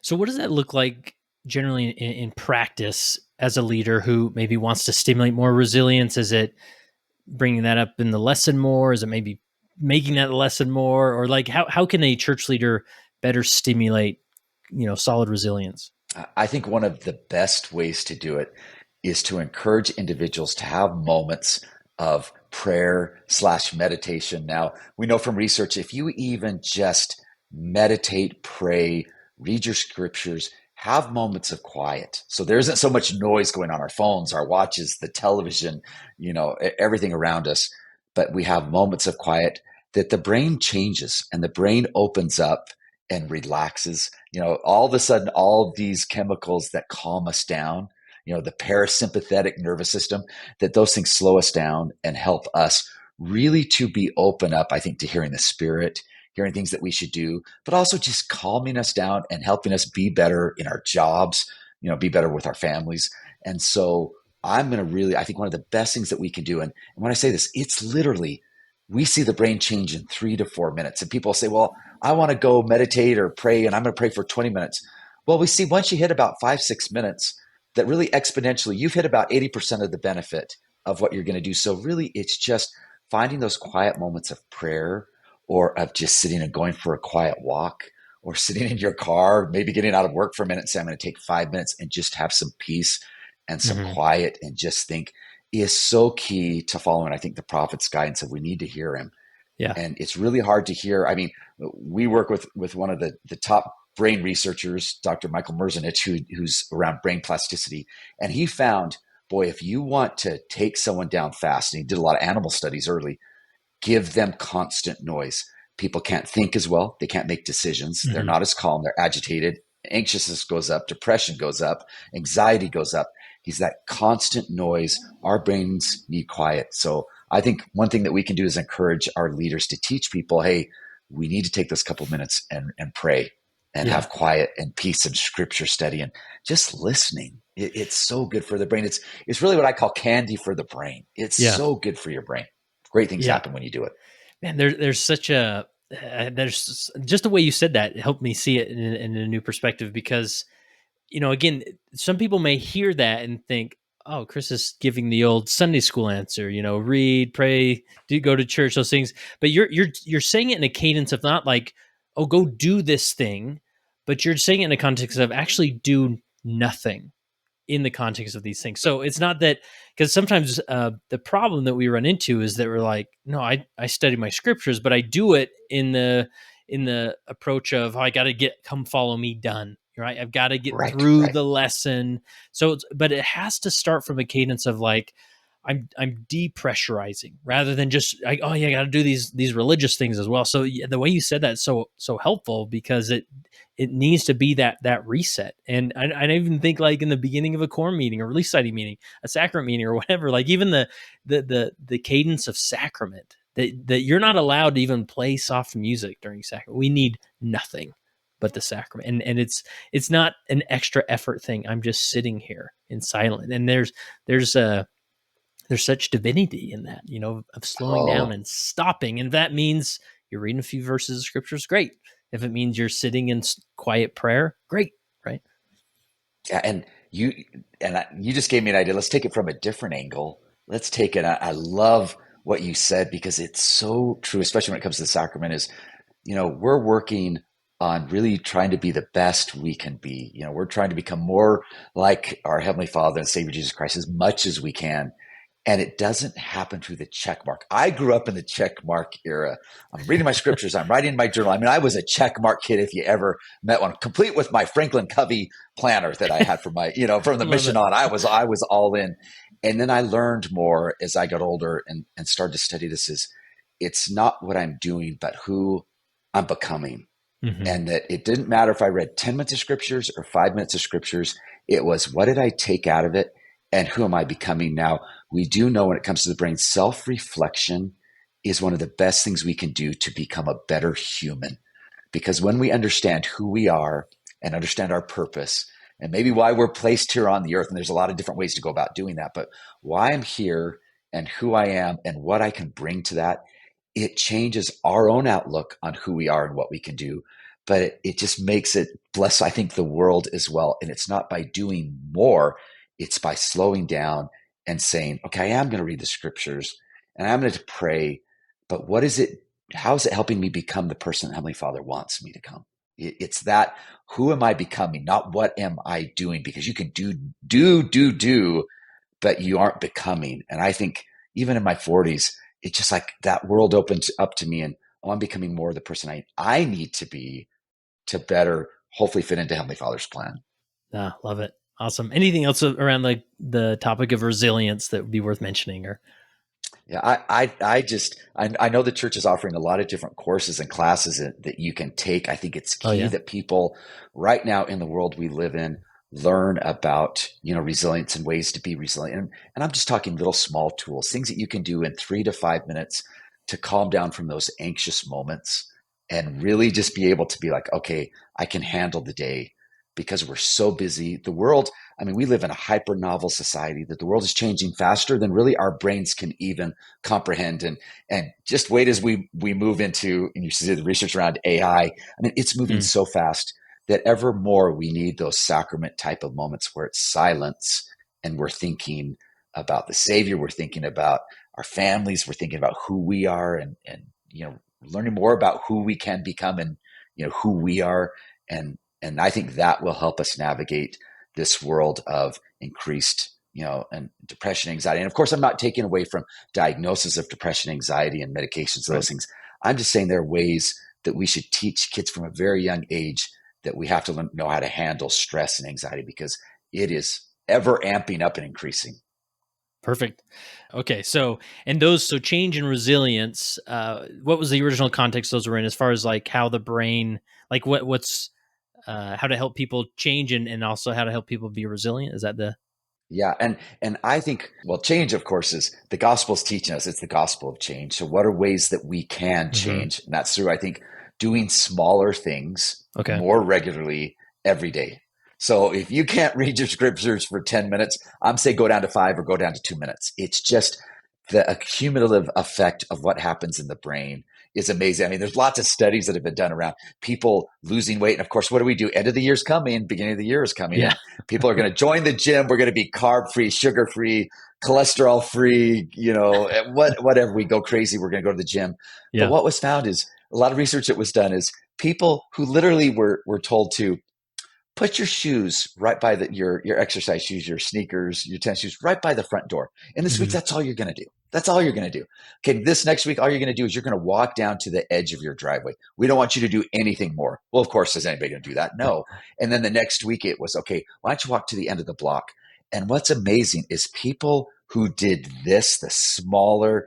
So what does that look like generally in practice as a leader who maybe wants to stimulate more resilience? Is it bringing that up in the lesson more? Is it maybe making that lesson more? Or like, how can a church leader better stimulate, solid resilience? I think one of the best ways to do it is to encourage individuals to have moments of prayer/meditation. Now, we know from research, if you even just meditate, pray, read your scriptures, have moments of quiet. So there isn't so much noise going on, our phones, our watches, the television, everything around us. But we have moments of quiet, that the brain changes and the brain opens up and relaxes. All of a sudden, all of these chemicals that calm us down, the parasympathetic nervous system, that those things slow us down and help us really to be open up, I think, to hearing the Spirit, hearing things that we should do, but also just calming us down and helping us be better in our jobs, be better with our families. And so I think one of the best things that we can do, and when I say this, it's literally, we see the brain change in 3 to 4 minutes. And people say, well, I want to go meditate or pray, and I'm going to pray for 20 minutes. Well, we see once you hit about 5, 6 minutes, that really exponentially, you've hit about 80% of the benefit of what you're going to do. So really, it's just finding those quiet moments of prayer, or of just sitting and going for a quiet walk, or sitting in your car, maybe getting out of work for a minute and say, I'm going to take 5 minutes and just have some peace and some Mm-hmm. quiet and just think, is so key to following, I think, the prophet's guidance of we need to hear him. Yeah. And it's really hard to hear. I mean, we work with one of the top brain researchers, Dr. Michael Merzenich, who's around brain plasticity. And he found, boy, if you want to take someone down fast, and he did a lot of animal studies early, give them constant noise. People can't think as well. They can't make decisions. They're Mm-hmm. not as calm. They're agitated. Anxiousness goes up. Depression goes up. Anxiety goes up. He's that constant noise. Our brains need quiet. So I think one thing that we can do is encourage our leaders to teach people, hey, we need to take this couple minutes and pray and Yeah. have quiet and peace and scripture study and just listening. It's so good for the brain. It's really what I call candy for the brain. It's Yeah. so good for your brain. Great things Yeah. happen when you do it. Man, there's such a, there's just the way you said that helped me see it in a new perspective, because, again, some people may hear that and think, oh, Chris is giving the old Sunday school answer, read, pray, do go to church, those things. But you're saying it in a cadence of not like, oh, go do this thing, but you're saying it in a context of actually do nothing in the context of these things. So it's not that, because sometimes the problem that we run into is that we're like, no, I study my scriptures, but I do it in the approach of, oh, I got to get come follow me done. Right. I've got to get Right, through right. the lesson. So, but it has to start from a cadence of like, I'm depressurizing rather than just like, oh yeah, I got to do these religious things as well. So the way you said that is so helpful, because it needs to be that reset. And I even think, like, in the beginning of a quorum meeting, a release society meeting, a sacrament meeting, or whatever, like even the cadence of sacrament, that you're not allowed to even play soft music during sacrament. We need nothing but the sacrament. And it's not an extra effort thing. I'm just sitting here in silence. And there's a there's such divinity in that, of slowing down Oh, and stopping. And that means you're reading a few verses of scriptures, great. If it means you're sitting in quiet prayer, great, right? yeah. You just gave me an idea. Let's take it from a different angle. Let's take it. I love what you said because it's so true, especially when it comes to the sacrament. Is we're working on really trying to be the best we can be. We're trying to become more like our Heavenly Father and Savior Jesus Christ as much as we can. And it doesn't happen through the check mark. I grew up in the check mark era. I'm reading my scriptures. I'm writing my journal. I mean, I was a check mark kid if you ever met one, complete with my Franklin Covey planner that I had from from the Love mission it. on. I was all in. And then I learned more as I got older and started to study this is it's not what I'm doing, but who I'm becoming. Mm-hmm. And that it didn't matter if I read 10 minutes of scriptures or 5 minutes of scriptures. It was what did I take out of it and who am I becoming now? We do know when it comes to the brain, self-reflection is one of the best things we can do to become a better human. Because when we understand who we are and understand our purpose and maybe why we're placed here on the earth, and there's a lot of different ways to go about doing that, but why I'm here and who I am and what I can bring to that, it changes our own outlook on who we are and what we can do. But it just makes it bless, I think, the world as well. And it's not by doing more, it's by slowing down and saying, okay, I am going to read the scriptures and I'm going to pray, but what is it? How is it helping me become the person that Heavenly Father wants me to come? It's that who am I becoming, not what am I doing? Because you can do, but you aren't becoming. And I think even in my 40s, it's just like that world opens up to me and I'm becoming more the person I need to be to better hopefully fit into Heavenly Father's plan. Ah, love it. Awesome. Anything else around the topic of resilience that would be worth mentioning? Or Yeah, I know the church is offering a lot of different courses and classes that you can take. I think it's oh key yeah, that people right now in the world we live in learn about resilience and ways to be resilient. And I'm just talking little small tools, things that you can do in 3 to 5 minutes to calm down from those anxious moments and really just be able to be like, okay, I can handle the day because we're so busy. The world, I mean, we live in a hyper novel society that the world is changing faster than really our brains can even comprehend. And just wait as we move into, and you see the research around AI. I mean, it's moving mm, so fast that ever more we need those sacrament type of moments where it's silence and we're thinking about the Savior, we're thinking about our families, we're thinking about who we are and learning more about who we can become and who we are. And I think that will help us navigate this world of increased and depression, anxiety. And of course, I'm not taking away from diagnosis of depression, anxiety, and medications, right. those things. I'm just saying there are ways that we should teach kids from a very young age that we have to know how to handle stress and anxiety because it is ever amping up and increasing. Perfect. Okay, so change and resilience. What was the original context those were in, as far as like how the brain, like what's how to help people change and also how to help people be resilient? Is that the Yeah, and I think change, of course, is the gospel's teaching us. It's the gospel of change. So, what are ways that we can mm-hmm. change? And that's through, I think, doing smaller things Okay. more regularly every day. So, if you can't read your scriptures for 10 minutes, I'm saying go down to 5 or go down to 2 minutes. It's just the accumulative effect of what happens in the brain is amazing. I mean, there's lots of studies that have been done around people losing weight. And of course, what do we do? End of the year is coming, beginning of the year is coming, Yeah. and people are going to join the gym. We're going to be carb free, sugar free, cholesterol free, whatever. We go crazy. We're going to go to the gym. But Yeah. what was found is a lot of research that was done is people who literally were told to put your shoes right by your exercise shoes, your sneakers, your tennis shoes right by the front door. And this week, Mm-hmm. that's all you're going to do. That's all you're going to do. Okay, this next week, all you're going to do is you're going to walk down to the edge of your driveway. We don't want you to do anything more. Well, of course, is anybody going to do that? No. And then the next week, it was, okay, why don't you walk to the end of the block? And what's amazing is people who did this, the smaller,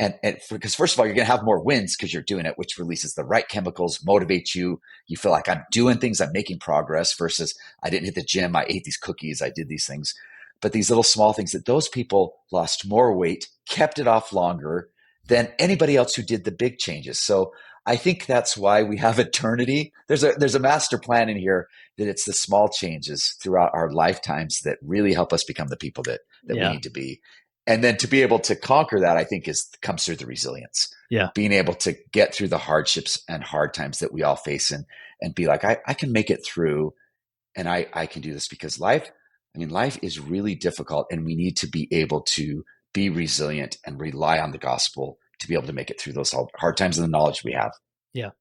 and because first of all, you're going to have more wins because you're doing it, which releases the right chemicals, motivates you. You feel like I'm doing things, I'm making progress versus I didn't hit the gym, I ate these cookies, I did these things. But these little small things that those people lost more weight, kept it off longer, than anybody else who did the big changes. So I think that's why we have eternity. There's a master plan in here that it's the small changes throughout our lifetimes that really help us become the people that we Yeah. need to be. And then to be able to conquer that, I think comes through the resilience. Yeah. Being able to get through the hardships and hard times that we all face and be like, I can make it through and I can do this because life is really difficult and we need to be able to be resilient and rely on the gospel to be able to make it through those hard times and the knowledge we have. Yeah.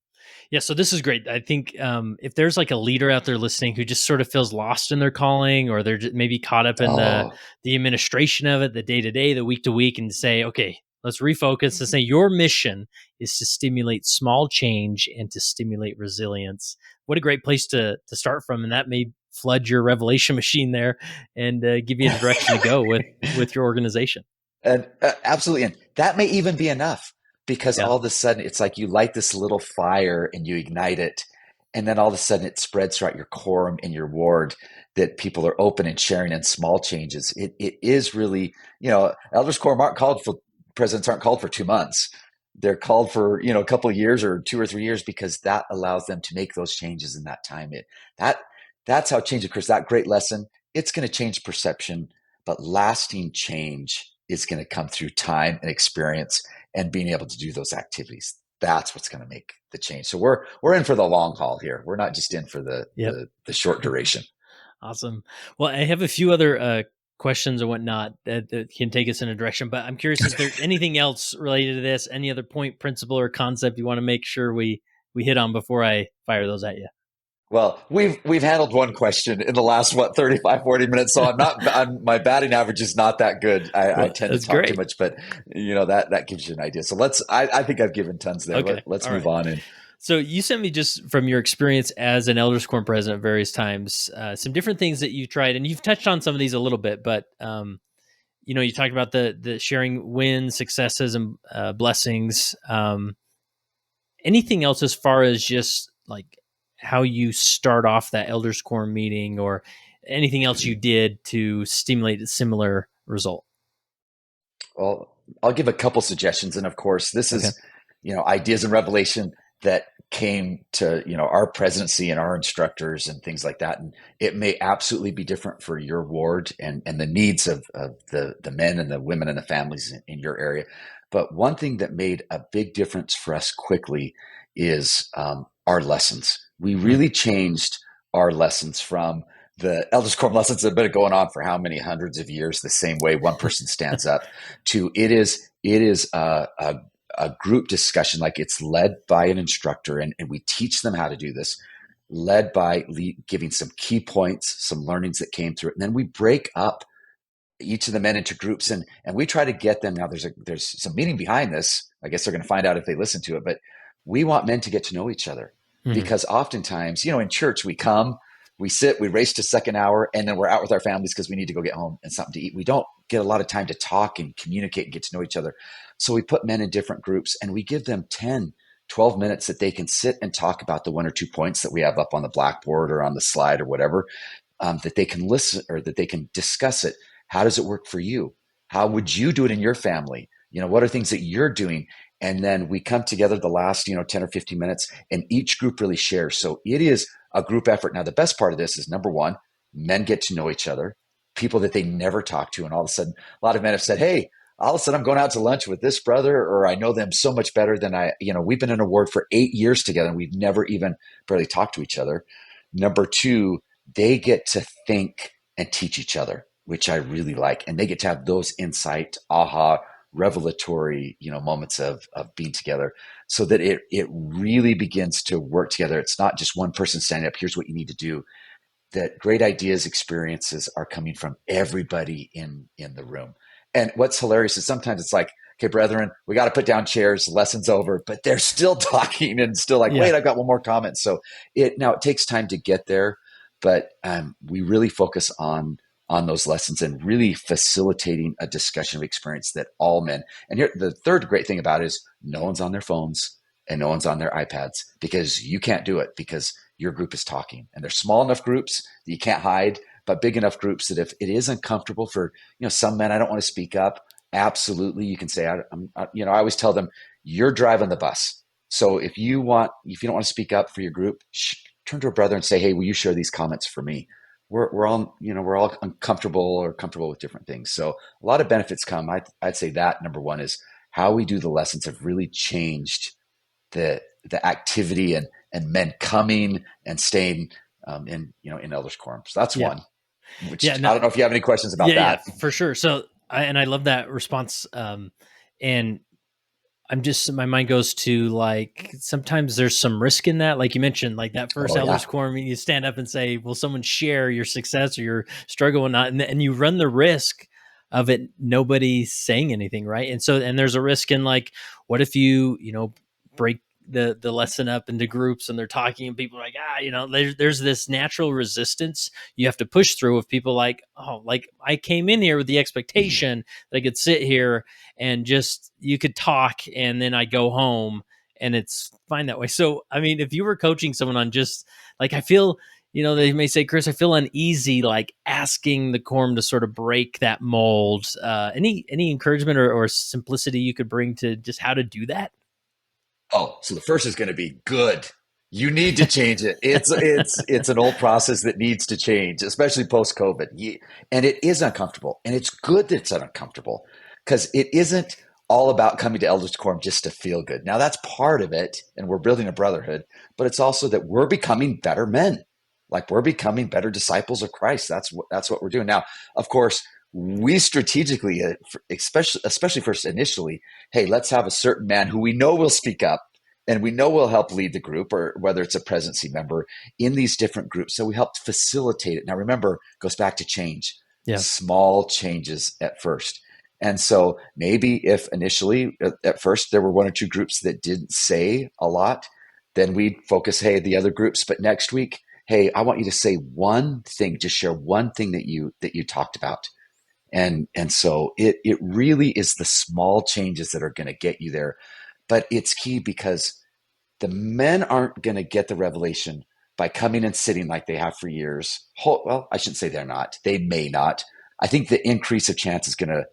Yeah, so this is great. I think if there's like a leader out there listening who just sort of feels lost in their calling, or they're just maybe caught up in Oh, the administration of it, the day to day, the week to week, and say, okay, let's refocus and say your mission is to stimulate small change and to stimulate resilience. What a great place to start from, and that may flood your revelation machine there and give you a direction to go with your organization. and absolutely. And that may even be enough because Yeah, all of a sudden it's like you light this little fire and you ignite it. And then all of a sudden it spreads throughout your quorum in your ward that people are open and sharing in small changes. It is really, elders quorum aren't called for, presidents aren't called for 2 months. They're called for, a couple of years or 2 or 3 years because that allows them to make those changes in that time. That that's how change occurs. That great lesson, it's going to change perception, but lasting change is going to come through time and experience and being able to do those activities. That's what's going to make the change. So we're in for the long haul here. We're not just in for yep. the short duration. Awesome. Well, I have a few other questions and whatnot that can take us in a direction, but I'm curious, is there anything else related to this? Any other point, principle, or concept you want to make sure we hit on before I fire those at you? Well, we've handled one question in the last 35, 40 minutes. So my batting average is not that good. I Well, tend to that's talk too great. much, but that gives you an idea. So I think I've given tons there. Okay. Let's All move right. on. And So you sent me, just from your experience as an Elders Quorum president at various times, some different things that you've tried, and you've touched on some of these a little bit, but you talked about the sharing wins, successes, and blessings. Anything else as far as just like how you start off that Elders Quorum meeting, or anything else you did to stimulate a similar result? well, I'll give a couple suggestions. And of course, this Okay. is, ideas and revelation that came to, our presidency and our instructors and things like that. And it may absolutely be different for your ward and the needs of the men and the women and the families in your area. But one thing that made a big difference for us quickly is our lessons. We Mm. really changed our lessons from the Elders Quorum lessons that have been going on for how many hundreds of years, the same way one person stands up to it is a group discussion, like it's led by an instructor and we teach them how to do this, led by giving some key points, some learnings that came through it. And then we break up each of the men into groups and we try to get them. Now there's some meaning behind this. I guess they're going to find out if they listen to it, but we want men to get to know each other Mhm. because oftentimes, in church we come, we sit, we race to second hour, and then we're out with our families because we need to go get home and something to eat. We don't get a lot of time to talk and communicate and get to know each other. So we put men in different groups and we give them 10, 12 minutes that they can sit and talk about the 1 or 2 points that we have up on the blackboard or on the slide or whatever, that they can listen or that they can discuss it. How does it work for you? How would you do it in your family? What are things that you're doing? And then we come together the last, 10 or 15 minutes and each group really shares. So it is a group effort. Now, the best part of this is number one, men get to know each other, people that they never talk to. And all of a sudden, a lot of men have said, hey, all of a sudden I'm going out to lunch with this brother, or I know them so much better than we've been in a ward for 8 years together and we've never even barely talked to each other. Number two, they get to think and teach each other, which I really like. And they get to have those insight, aha, revelatory, moments of being together so that it really begins to work together. It's not just one person standing up, here's what you need to do. That great ideas, experiences are coming from everybody in the room. And what's hilarious is sometimes it's like, okay, brethren, we got to put down chairs, lesson's over, but they're still talking and still like, Yeah. wait, I've got one more comment. So it takes time to get there, but we really focus on those lessons and really facilitating a discussion of experience that all men. And here, the third great thing about it is no one's on their phones and no one's on their iPads because you can't do it because your group is talking. And they're small enough groups that you can't hide, but big enough groups that if it is uncomfortable for some men, I don't want to speak up. absolutely. You can say, I always tell them, you're driving the bus. So if you don't want to speak up for your group, turn to a brother and say, hey, will you share these comments for me? We're all uncomfortable or comfortable with different things. So a lot of benefits come. I'd say that number one is how we do the lessons have really changed the activity and men coming and staying in elders quorum. So that's Yeah. one. Yeah. Which I No, don't know if you have any questions about yeah, that. for sure. So I love that response. And I'm just, my mind goes to like, sometimes there's some risk in that. Like you mentioned, like that first Oh elders yeah. quorum, you stand up and say, will someone share your success or your struggle and not? And you run the risk of it, nobody saying anything. Right. And so, and there's a risk in like, what if you break the lesson up into groups and they're talking and people are like, there's this natural resistance you have to push through of people like, oh, like I came in here with the expectation that I could sit here and just you could talk and then I go home and it's fine that way. So, I mean, if you were coaching someone on just like, I feel, they may say, Chris, I feel uneasy, like asking the quorum to sort of break that mold. Any encouragement or simplicity you could bring to just how to do that? Oh, so the first is going to be good. You need to change it. It's an old process that needs to change, especially post COVID. And it is uncomfortable, and it's good that it's uncomfortable because it isn't all about coming to elders quorum just to feel good. Now that's part of it, and we're building a brotherhood, but it's also that we're becoming better men, like we're becoming better disciples of Christ. That's what we're doing now. Of course, we strategically, especially first initially, hey, let's have a certain man who we know will speak up and we know will help lead the group, or whether it's a presidency member in these different groups. So we helped facilitate it. Now, remember, it goes back to change, Yeah. small changes at first. And so maybe if initially at first there were one or two groups that didn't say a lot, then we'd focus, hey, the other groups. But next week, hey, I want you to say one thing, just share one thing that you talked about. And so it really is the small changes that are going to get you there. But it's key because the men aren't going to get the revelation by coming and sitting like they have for years. Well, I shouldn't say they're not. They may not. I think the increase of chance is going to,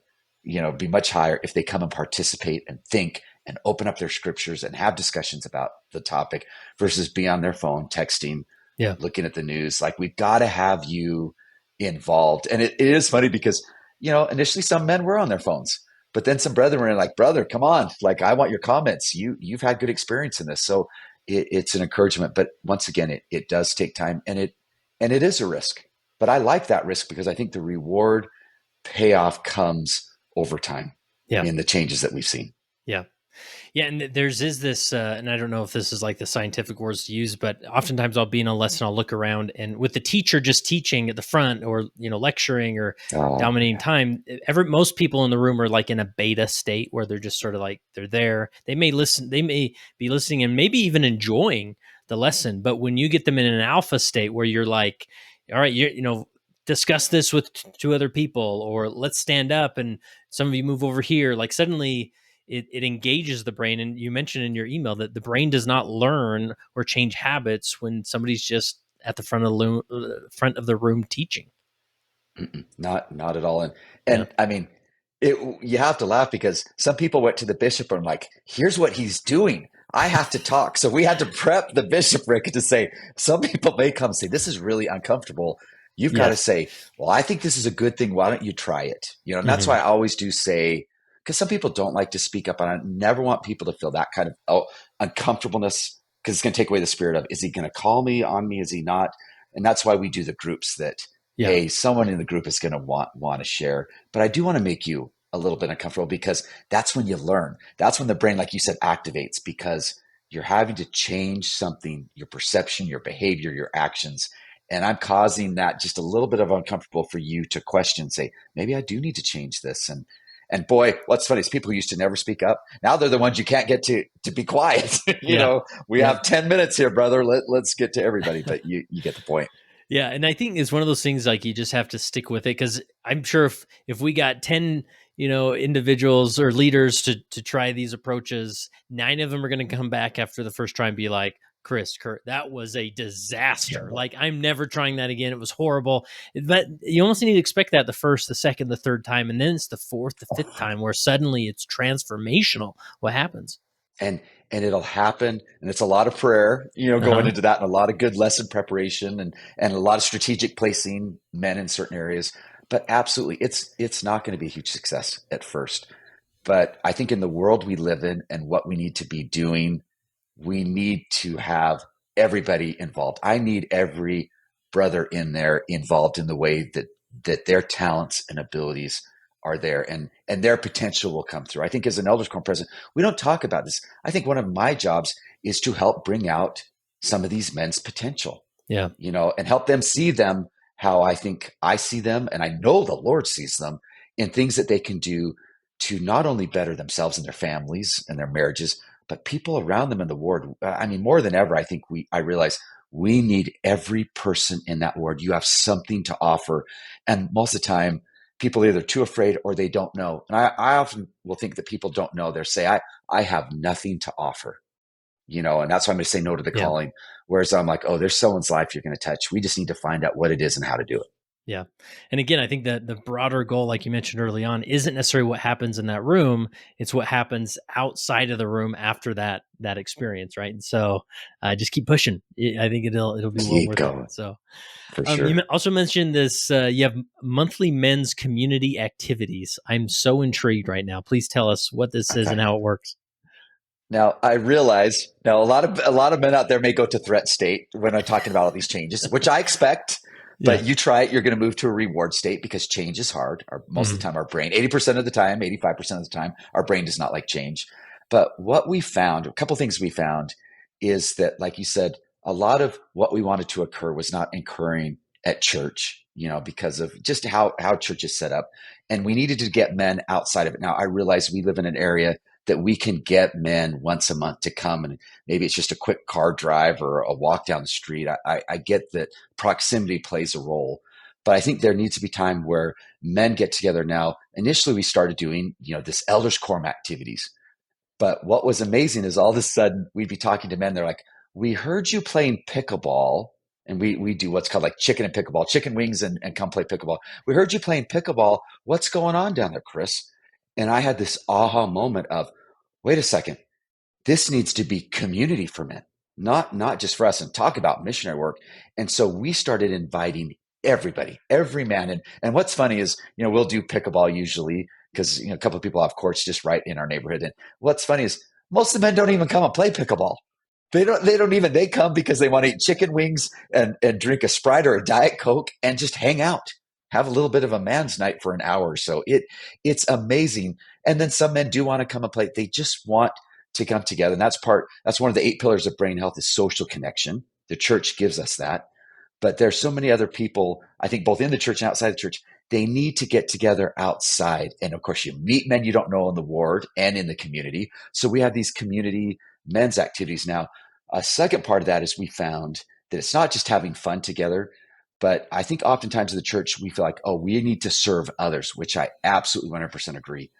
be much higher if they come and participate and think and open up their scriptures and have discussions about the topic versus be on their phone texting, Yeah. looking at the news. Like we've got to have you involved. And it is funny because, initially some men were on their phones, but then some brethren were like, brother, come on. Like, I want your comments. You've had good experience in this. So it's an encouragement. But once again, it does take time and it is a risk. But I like that risk because I think the reward payoff comes over time Yeah. in the changes that we've seen. Yeah. Yeah, and there's is this, and I don't know if this is like the scientific words to use, but oftentimes I'll be in a lesson, I'll look around, and with the teacher just teaching at the front, or lecturing or Oh, dominating yeah. time, most people in the room are like in a beta state where they're just sort of like they're there. They may listen, they may be listening, and maybe even enjoying the lesson. But when you get them in an alpha state where you're like, all right, discuss this with two other people, or let's stand up and some of you move over here, like suddenly it engages the brain. And you mentioned in your email that the brain does not learn or change habits when somebody's just at the front of the room teaching. Not at all. And Yeah. and I mean, you have to laugh because some people went to the bishop and like, here's what he's doing. I have to talk. So we had to prep the bishopric to say, some people may come and say, this is really uncomfortable. You've got Yeah. to say, well, I think this is a good thing. Why don't you try it? And that's Hmm. why I always do say, because some people don't like to speak up, and I never want people to feel that kind of uncomfortableness because it's going to take away the spirit of, is he going to call me on me? Is he not? And that's why we do the groups that, Yeah. hey, someone in the group is going to want to share. But I do want to make you a little bit uncomfortable because that's when you learn. That's when the brain, like you said, activates because you're having to change something, your perception, your behavior, your actions. And I'm causing that just a little bit of uncomfortable for you to question, say, maybe I do need to change this. And boy, what's funny is people who used to never speak up. Now they're the ones you can't get to be quiet. Yeah. We Yeah. have 10 minutes here, brother. Let's get to everybody. But you get the point. Yeah, and I think it's one of those things like you just have to stick with it because I'm sure if we got 10 individuals or leaders to try these approaches, 9 of them are going to come back after the first try and be like, Chris, Kurt, that was a disaster. Like, I'm never trying that again. It was horrible. But you almost need to expect that the first, the second, the third time, and then it's the fourth, the fifth time where suddenly it's transformational. What happens? and and it'll happen, and it's a lot of prayer, going Uh-huh. into that, and a lot of good lesson preparation, and a lot of strategic placing men in certain areas. But absolutely, it's not going to be a huge success at first. But I think in the world we live in and what we need to be doing, we need to have everybody involved. I need every brother in there involved in the way that their talents and abilities are there, and their potential will come through. I think as an elders quorum president, we don't talk about this. I think one of my jobs is to help bring out some of these men's potential, Yeah. and help them see them how I think I see them, and I know the Lord sees them in things that they can do to not only better themselves and their families and their marriages, but people around them in the ward. I mean, more than ever, I realize we need every person in that ward. You have something to offer. And most of the time, people are either too afraid or they don't know. And I often will think that people don't know. They'll say, I have nothing to offer, and that's why I'm going to say no to the Yeah. calling. Whereas I'm like, oh, there's someone's life you're going to touch. We just need to find out what it is and how to do it. Yeah. And again, I think that the broader goal, like you mentioned early on, isn't necessarily what happens in that room. It's what happens outside of the room after that experience, right? And so just keep pushing. I think it'll be well Keep worth it. going, So for you sure. also mentioned this. You have monthly men's community activities. I'm so intrigued right now. Please tell us what this is Okay. and how it works. Now I realize a lot of men out there may go to threat state when I'm talking about all these changes, which I expect. Yeah. But you try it, you're going to move to a reward state because change is hard. Most of the Mhm. time, our brain, 80% of the time, 85% of the time, our brain does not like change. But what we found, a couple of things we found, is that, like you said, a lot of what we wanted to occur was not occurring at church, because of just how church is set up. And we needed to get men outside of it. Now, I realize we live in an area that we can get men once a month to come, and maybe it's just a quick car drive or a walk down the street. I get that proximity plays a role, but I think there needs to be time where men get together. Now, initially we started doing, this elders quorum activities, but what was amazing is all of a sudden we'd be talking to men. They're like, we heard you playing pickleball. And we do what's called like chicken and pickleball, chicken wings and come play pickleball. We heard you playing pickleball. What's going on down there, Chris? And I had this aha moment of, wait a second, this needs to be community for men, not just for us, and talk about missionary work. And so we started inviting everybody, every man. And what's funny is, we'll do pickleball usually because, a couple of people have courts just right in our neighborhood. And what's funny is most of the men don't even come and play pickleball. They come because they want to eat chicken wings and drink a Sprite or a Diet Coke and just hang out, have a little bit of a man's night for an hour or so. It's amazing. And then some men do want to come and play. They just want to come together. And that's one of the 8 pillars of brain health is social connection. The church gives us that. But there's so many other people, I think both in the church and outside the church, they need to get together outside. And of course, you meet men you don't know in the ward and in the community. So we have these community men's activities. Now, a second part of that is we found that it's not just having fun together, but I think oftentimes in the church, we feel like, oh, we need to serve others, which I absolutely 100% agree.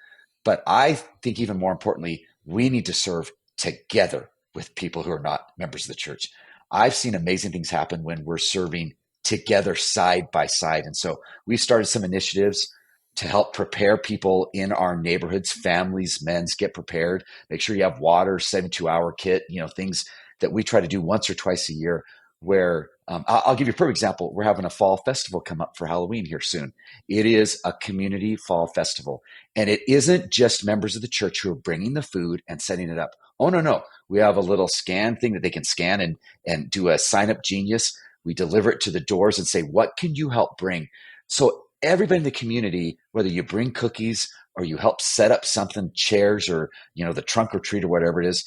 But I think even more importantly, we need to serve together with people who are not members of the church. I've seen amazing things happen when we're serving together side by side. And so we've started some initiatives to help prepare people in our neighborhoods, families, men's get prepared, make sure you have water, 72-hour kit, things that we try to do once or twice a year where I'll give you a perfect example. We're having a fall festival come up for Halloween here soon. It is a community fall festival. And it isn't just members of the church who are bringing the food and setting it up. Oh, no, no. We have a little scan thing that they can scan and do a sign up genius. We deliver it to the doors and say, what can you help bring? So everybody in the community, whether you bring cookies or you help set up something, chairs or, the trunk or treat or whatever it is,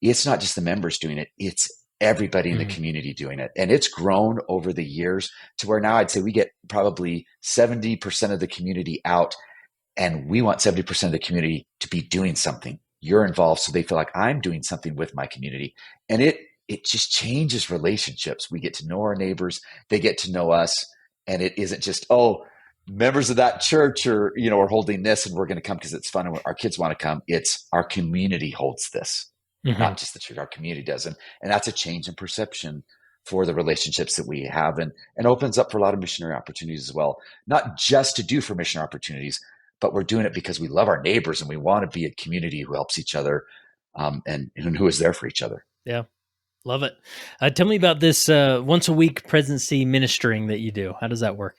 it's not just the members doing it. It's everybody in the Mhm. community doing it. And it's grown over the years to where now I'd say we get probably 70% of the community out, and we want 70% of the community to be doing something. You're involved so they feel like I'm doing something with my community. And it just changes relationships. We get to know our neighbors, they get to know us, and it isn't just, oh, members of that church are holding this and we're going to come because it's fun and our kids want to come. It's our community holds this. Hmm. not just the church, our community does. And that's a change in perception for the relationships that we have, and opens up for a lot of missionary opportunities as well. Not just to do for missionary opportunities, but we're doing it because we love our neighbors and we want to be a community who helps each other, and who is there for each other. Yeah. Love it. Tell me about this once a week presidency ministering that you do. How does that work?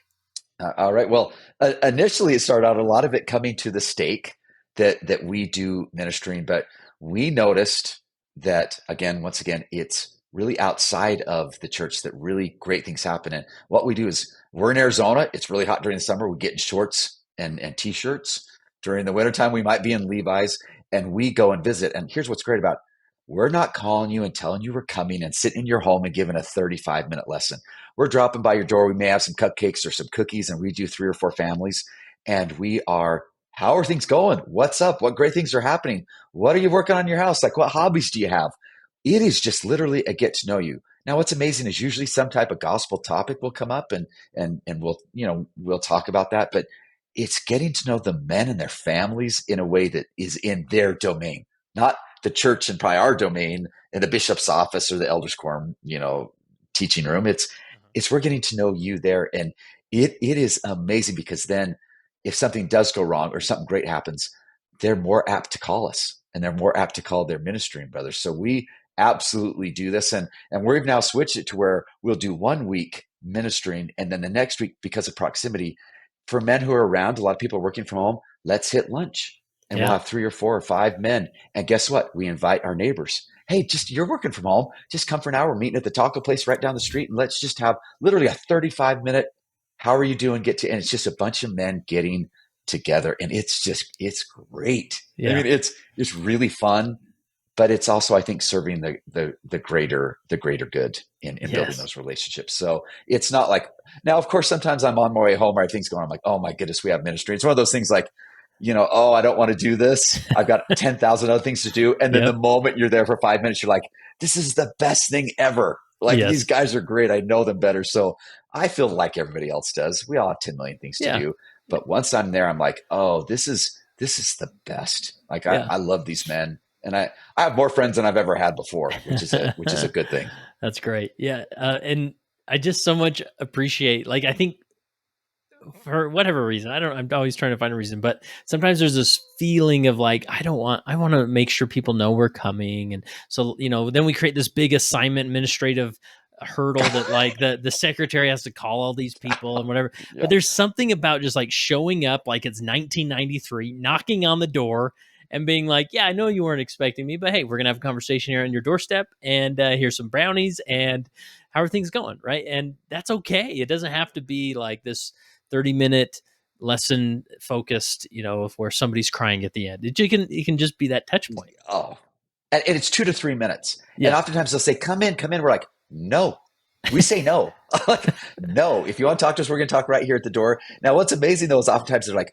All right. Well, initially it started out a lot of it coming to the stake that we do ministering, but we noticed that again, once again, it's really outside of the church that really great things happen. And what we do is we're in Arizona. It's really hot during the summer. We get in shorts and t-shirts. During the wintertime, we might be in Levi's, and we go and visit. And here's what's great about it. We're not calling you and telling you we're coming and sitting in your home and giving a 35-minute lesson. We're dropping by your door. We may have some cupcakes or some cookies, and we do 3 or 4 families. And we are, how are things going? What's up? What great things are happening? What are you working on in your house? Like, what hobbies do you have? It is just literally a get to know you. Now, what's amazing is usually some type of gospel topic will come up, and we'll talk about that. But it's getting to know the men and their families in a way that is in their domain, not the church and probably our domain in the bishop's office or the elders quorum, teaching room. It's we're getting to know you there, and it is amazing, because then if something does go wrong or something great happens, they're more apt to call us, and they're more apt to call their ministering brothers. So we absolutely do this, and we've now switched it to where we'll do 1 week ministering, and then the next week, because of proximity, for men who are around, a lot of people are working from home, let's hit lunch. And we'll Yeah. have 3 or 4 or 5 men. And guess what? We invite our neighbors. Hey, just you're working from home. Just come for an hour. We're meeting at the taco place right down the street, and let's just have literally a 35-minute. How are you doing? And it's just a bunch of men getting together, and it's great. I Yeah. mean, it's really fun, but it's also, I think, serving the greater good in building Yes. those relationships. So it's not like, now, of course, sometimes I'm on my way home, or I have things going on. I'm like, oh my goodness, we have ministry. It's one of those things like, oh, I don't want to do this. I've got 10,000 other things to do. And then the Yep. moment you're there for 5 minutes, you're like, this is the best thing ever. Like, these Yes. guys are great. I know them better. So I feel like everybody else does. We all have 10 million things to Yeah. do. But once I'm there, I'm like, oh, this is the best. Like, Yeah. I love these men. And I have more friends than I've ever had before, which is a good thing. That's great. Yeah. And I just so much appreciate, like, I think for whatever reason, I'm always trying to find a reason, but sometimes there's this feeling of like, I want to make sure people know we're coming. And so, then we create this big assignment administrative hurdle that like the secretary has to call all these people and whatever. But Yeah. there's something about just like showing up like it's 1993, knocking on the door and being like, yeah, I know you weren't expecting me, but hey, we're going to have a conversation here on your doorstep, and here's some brownies, and how are things going? Right. And that's okay. It doesn't have to be like this 30-minute lesson focused, where somebody's crying at the end. It can just be that touch point. Oh, and it's 2 to 3 minutes. And Yeah. oftentimes they'll say, come in, come in. We're like, no. We say no. Like, no. If you want to talk to us, we're going to talk right here at the door. Now, what's amazing though is oftentimes they're like,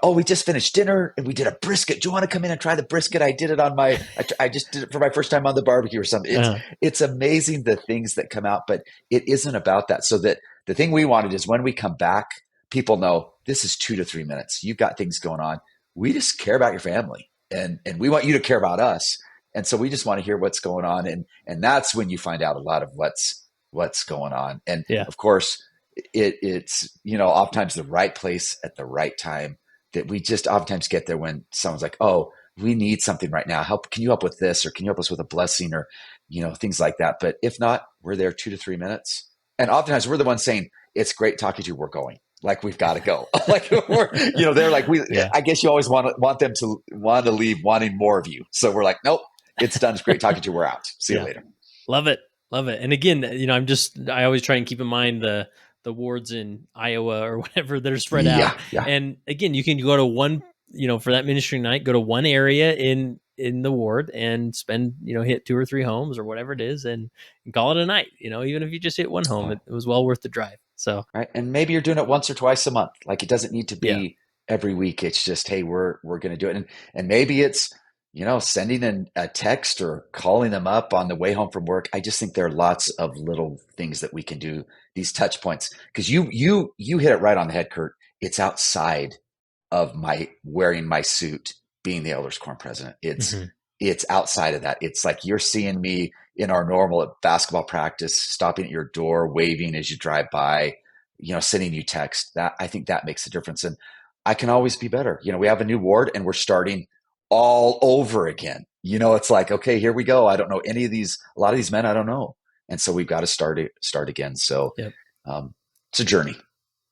oh, we just finished dinner and we did a brisket. Do you want to come in and try the brisket? I did it I just did it for my first time on the barbecue or something. Uh, It's amazing the things that come out, but it isn't about that. So that the thing we wanted is when we come back, people know this is 2 to 3 minutes. You've got things going on. We just care about your family, and we want you to care about us. And so we just want to hear what's going on. And that's when you find out a lot of what's going on. And yeah. of course, it's oftentimes the right place at the right time, that we just oftentimes get there when someone's like, oh, we need something right now. Can you help with this? Or can you help us with a blessing, or, things like that. But if not, we're there 2 to 3 minutes. And oftentimes we're the ones saying, it's great talking to you. We're going. Like, we've got to go. Like, they're like, Yeah. I guess you always want them to want to leave wanting more of you. So we're like, nope, it's done. It's great talking to you. We're out. See you Yeah. later. Love it. Love it. And again, I always try and keep in mind the wards in Iowa or whatever that are spread out. Yeah. Yeah. And again, you can go to one, for that ministry night, go to one area in the ward and spend, hit 2 or 3 homes or whatever it is, and call it a night. Even if you just hit one home, it was well worth the drive. So, Right. And maybe you're doing it once or twice a month. Like, it doesn't need to yeah. be every week. It's just, hey, we're going to do it. And maybe it's, sending a text or calling them up on the way home from work. I just think there are lots of little things that we can do, these touch points. Because you hit it right on the head, Kurt. It's outside of my wearing my suit, being the elders quorum president. It's Mhm. it's outside of that. It's like you're seeing me in our normal basketball practice, stopping at your door, waving as you drive by, sending you text. That, I think that makes a difference. And I can always be better. We have a new ward and we're starting all over again. It's like, okay, here we go. I don't know a lot of these men I don't know. And so we've got to start again. So Yep. It's a journey.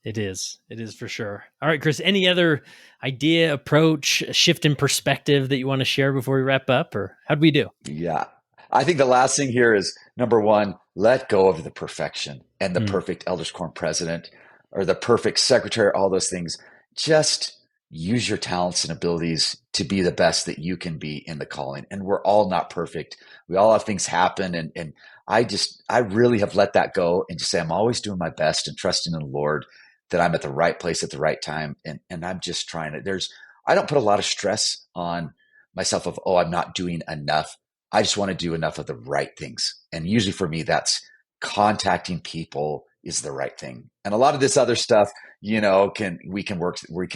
It is. It is for sure. All right, Chris, any other idea, approach, shift in perspective that you want to share before we wrap up, or how'd we do? Yeah. I think the last thing here is number one, let go of the perfection and the Mm, perfect elders quorum president or the perfect secretary, all those things. Just use your talents and abilities to be the best that you can be in the calling. And we're all not perfect. We all have things happen. And I really have let that go and just say, I'm always doing my best and trusting in the Lord that I'm at the right place at the right time. And I'm just trying to, I don't put a lot of stress on myself of, oh, I'm not doing enough. I just want to do enough of the right things. And usually for me, that's contacting people is the right thing. And a lot of this other stuff, we can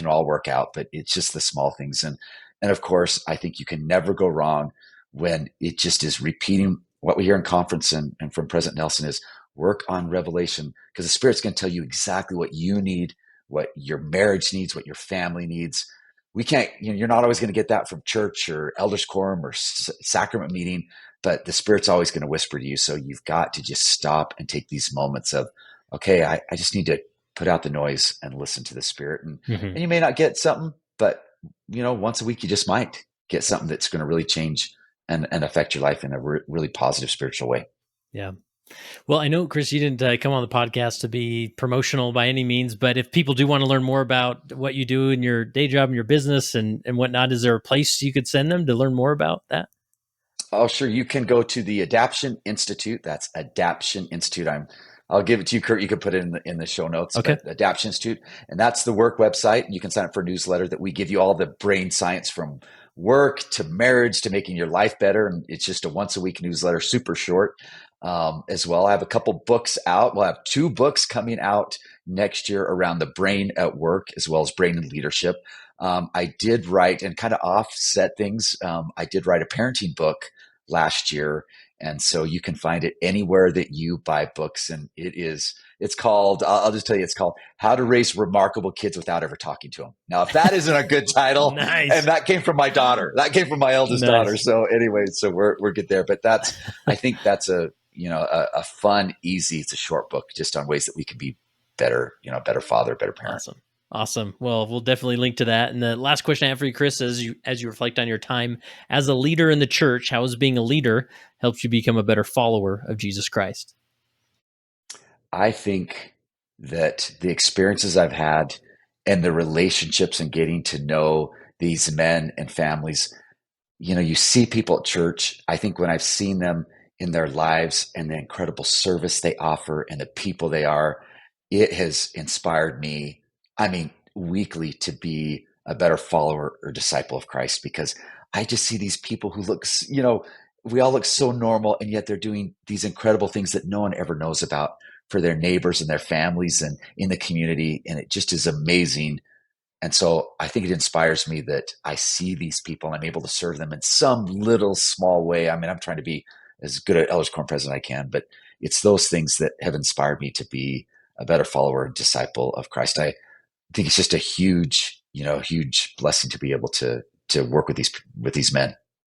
all work out, but it's just the small things. And of course, I think you can never go wrong when it just is repeating what we hear in conference and from President Nelson is work on revelation, because the Spirit's going to tell you exactly what you need, what your marriage needs, what your family needs. We can't, you're not always going to get that from church or elders quorum or sacrament meeting, but the Spirit's always going to whisper to you. So you've got to just stop and take these moments of, okay, I just need to put out the noise and listen to the Spirit. mhm. And you may not get something, but once a week, you just might get something that's going to really change and affect your life in a really positive spiritual way. Yeah. Well, I know, Chris, you didn't come on the podcast to be promotional by any means, but if people do want to learn more about what you do in your day job and your business and whatnot, is there a place you could send them to learn more about that? Oh, sure. You can go to the Adaption Institute. That's Adaption Institute. I'll give it to you, Kurt. You can put it in the show notes, Okay. but Adaption Institute, and that's the work website. You can sign up for a newsletter that we give you all the brain science from work to marriage to making your life better. And it's just a once a week newsletter, super short. As well, I have a couple books out. We'll have 2 books coming out next year around the brain at work, as well as brain and leadership. I did write and kind of offset things. I did write a parenting book last year. And so you can find it anywhere that you buy books. And it's called, I'll just tell you, it's called How to Raise Remarkable Kids Without Ever Talking to Them. Now, if that isn't a good title, Nice. and that came from my daughter, that came from my eldest daughter. So anyway, so we're good there. But I think that's a fun, easy, it's a short book just on ways that we can be better, better father, better parent. Awesome. Well, we'll definitely link to that. And the last question I have for you, Chris, as you reflect on your time as a leader in the church, how has being a leader helped you become a better follower of Jesus Christ? I think that the experiences I've had and the relationships and getting to know these men and families, you see people at church. I think when I've seen them in their lives and the incredible service they offer and the people they are, it has inspired me, weekly to be a better follower or disciple of Christ, because I just see these people who look, we all look so normal, and yet they're doing these incredible things that no one ever knows about for their neighbors and their families and in the community. And it just is amazing. And so I think it inspires me that I see these people and I'm able to serve them in some little small way. I'm trying to be as good at elders quorum president I can, but it's those things that have inspired me to be a better follower and disciple of Christ. I think it's just a huge blessing to be able to work with these men.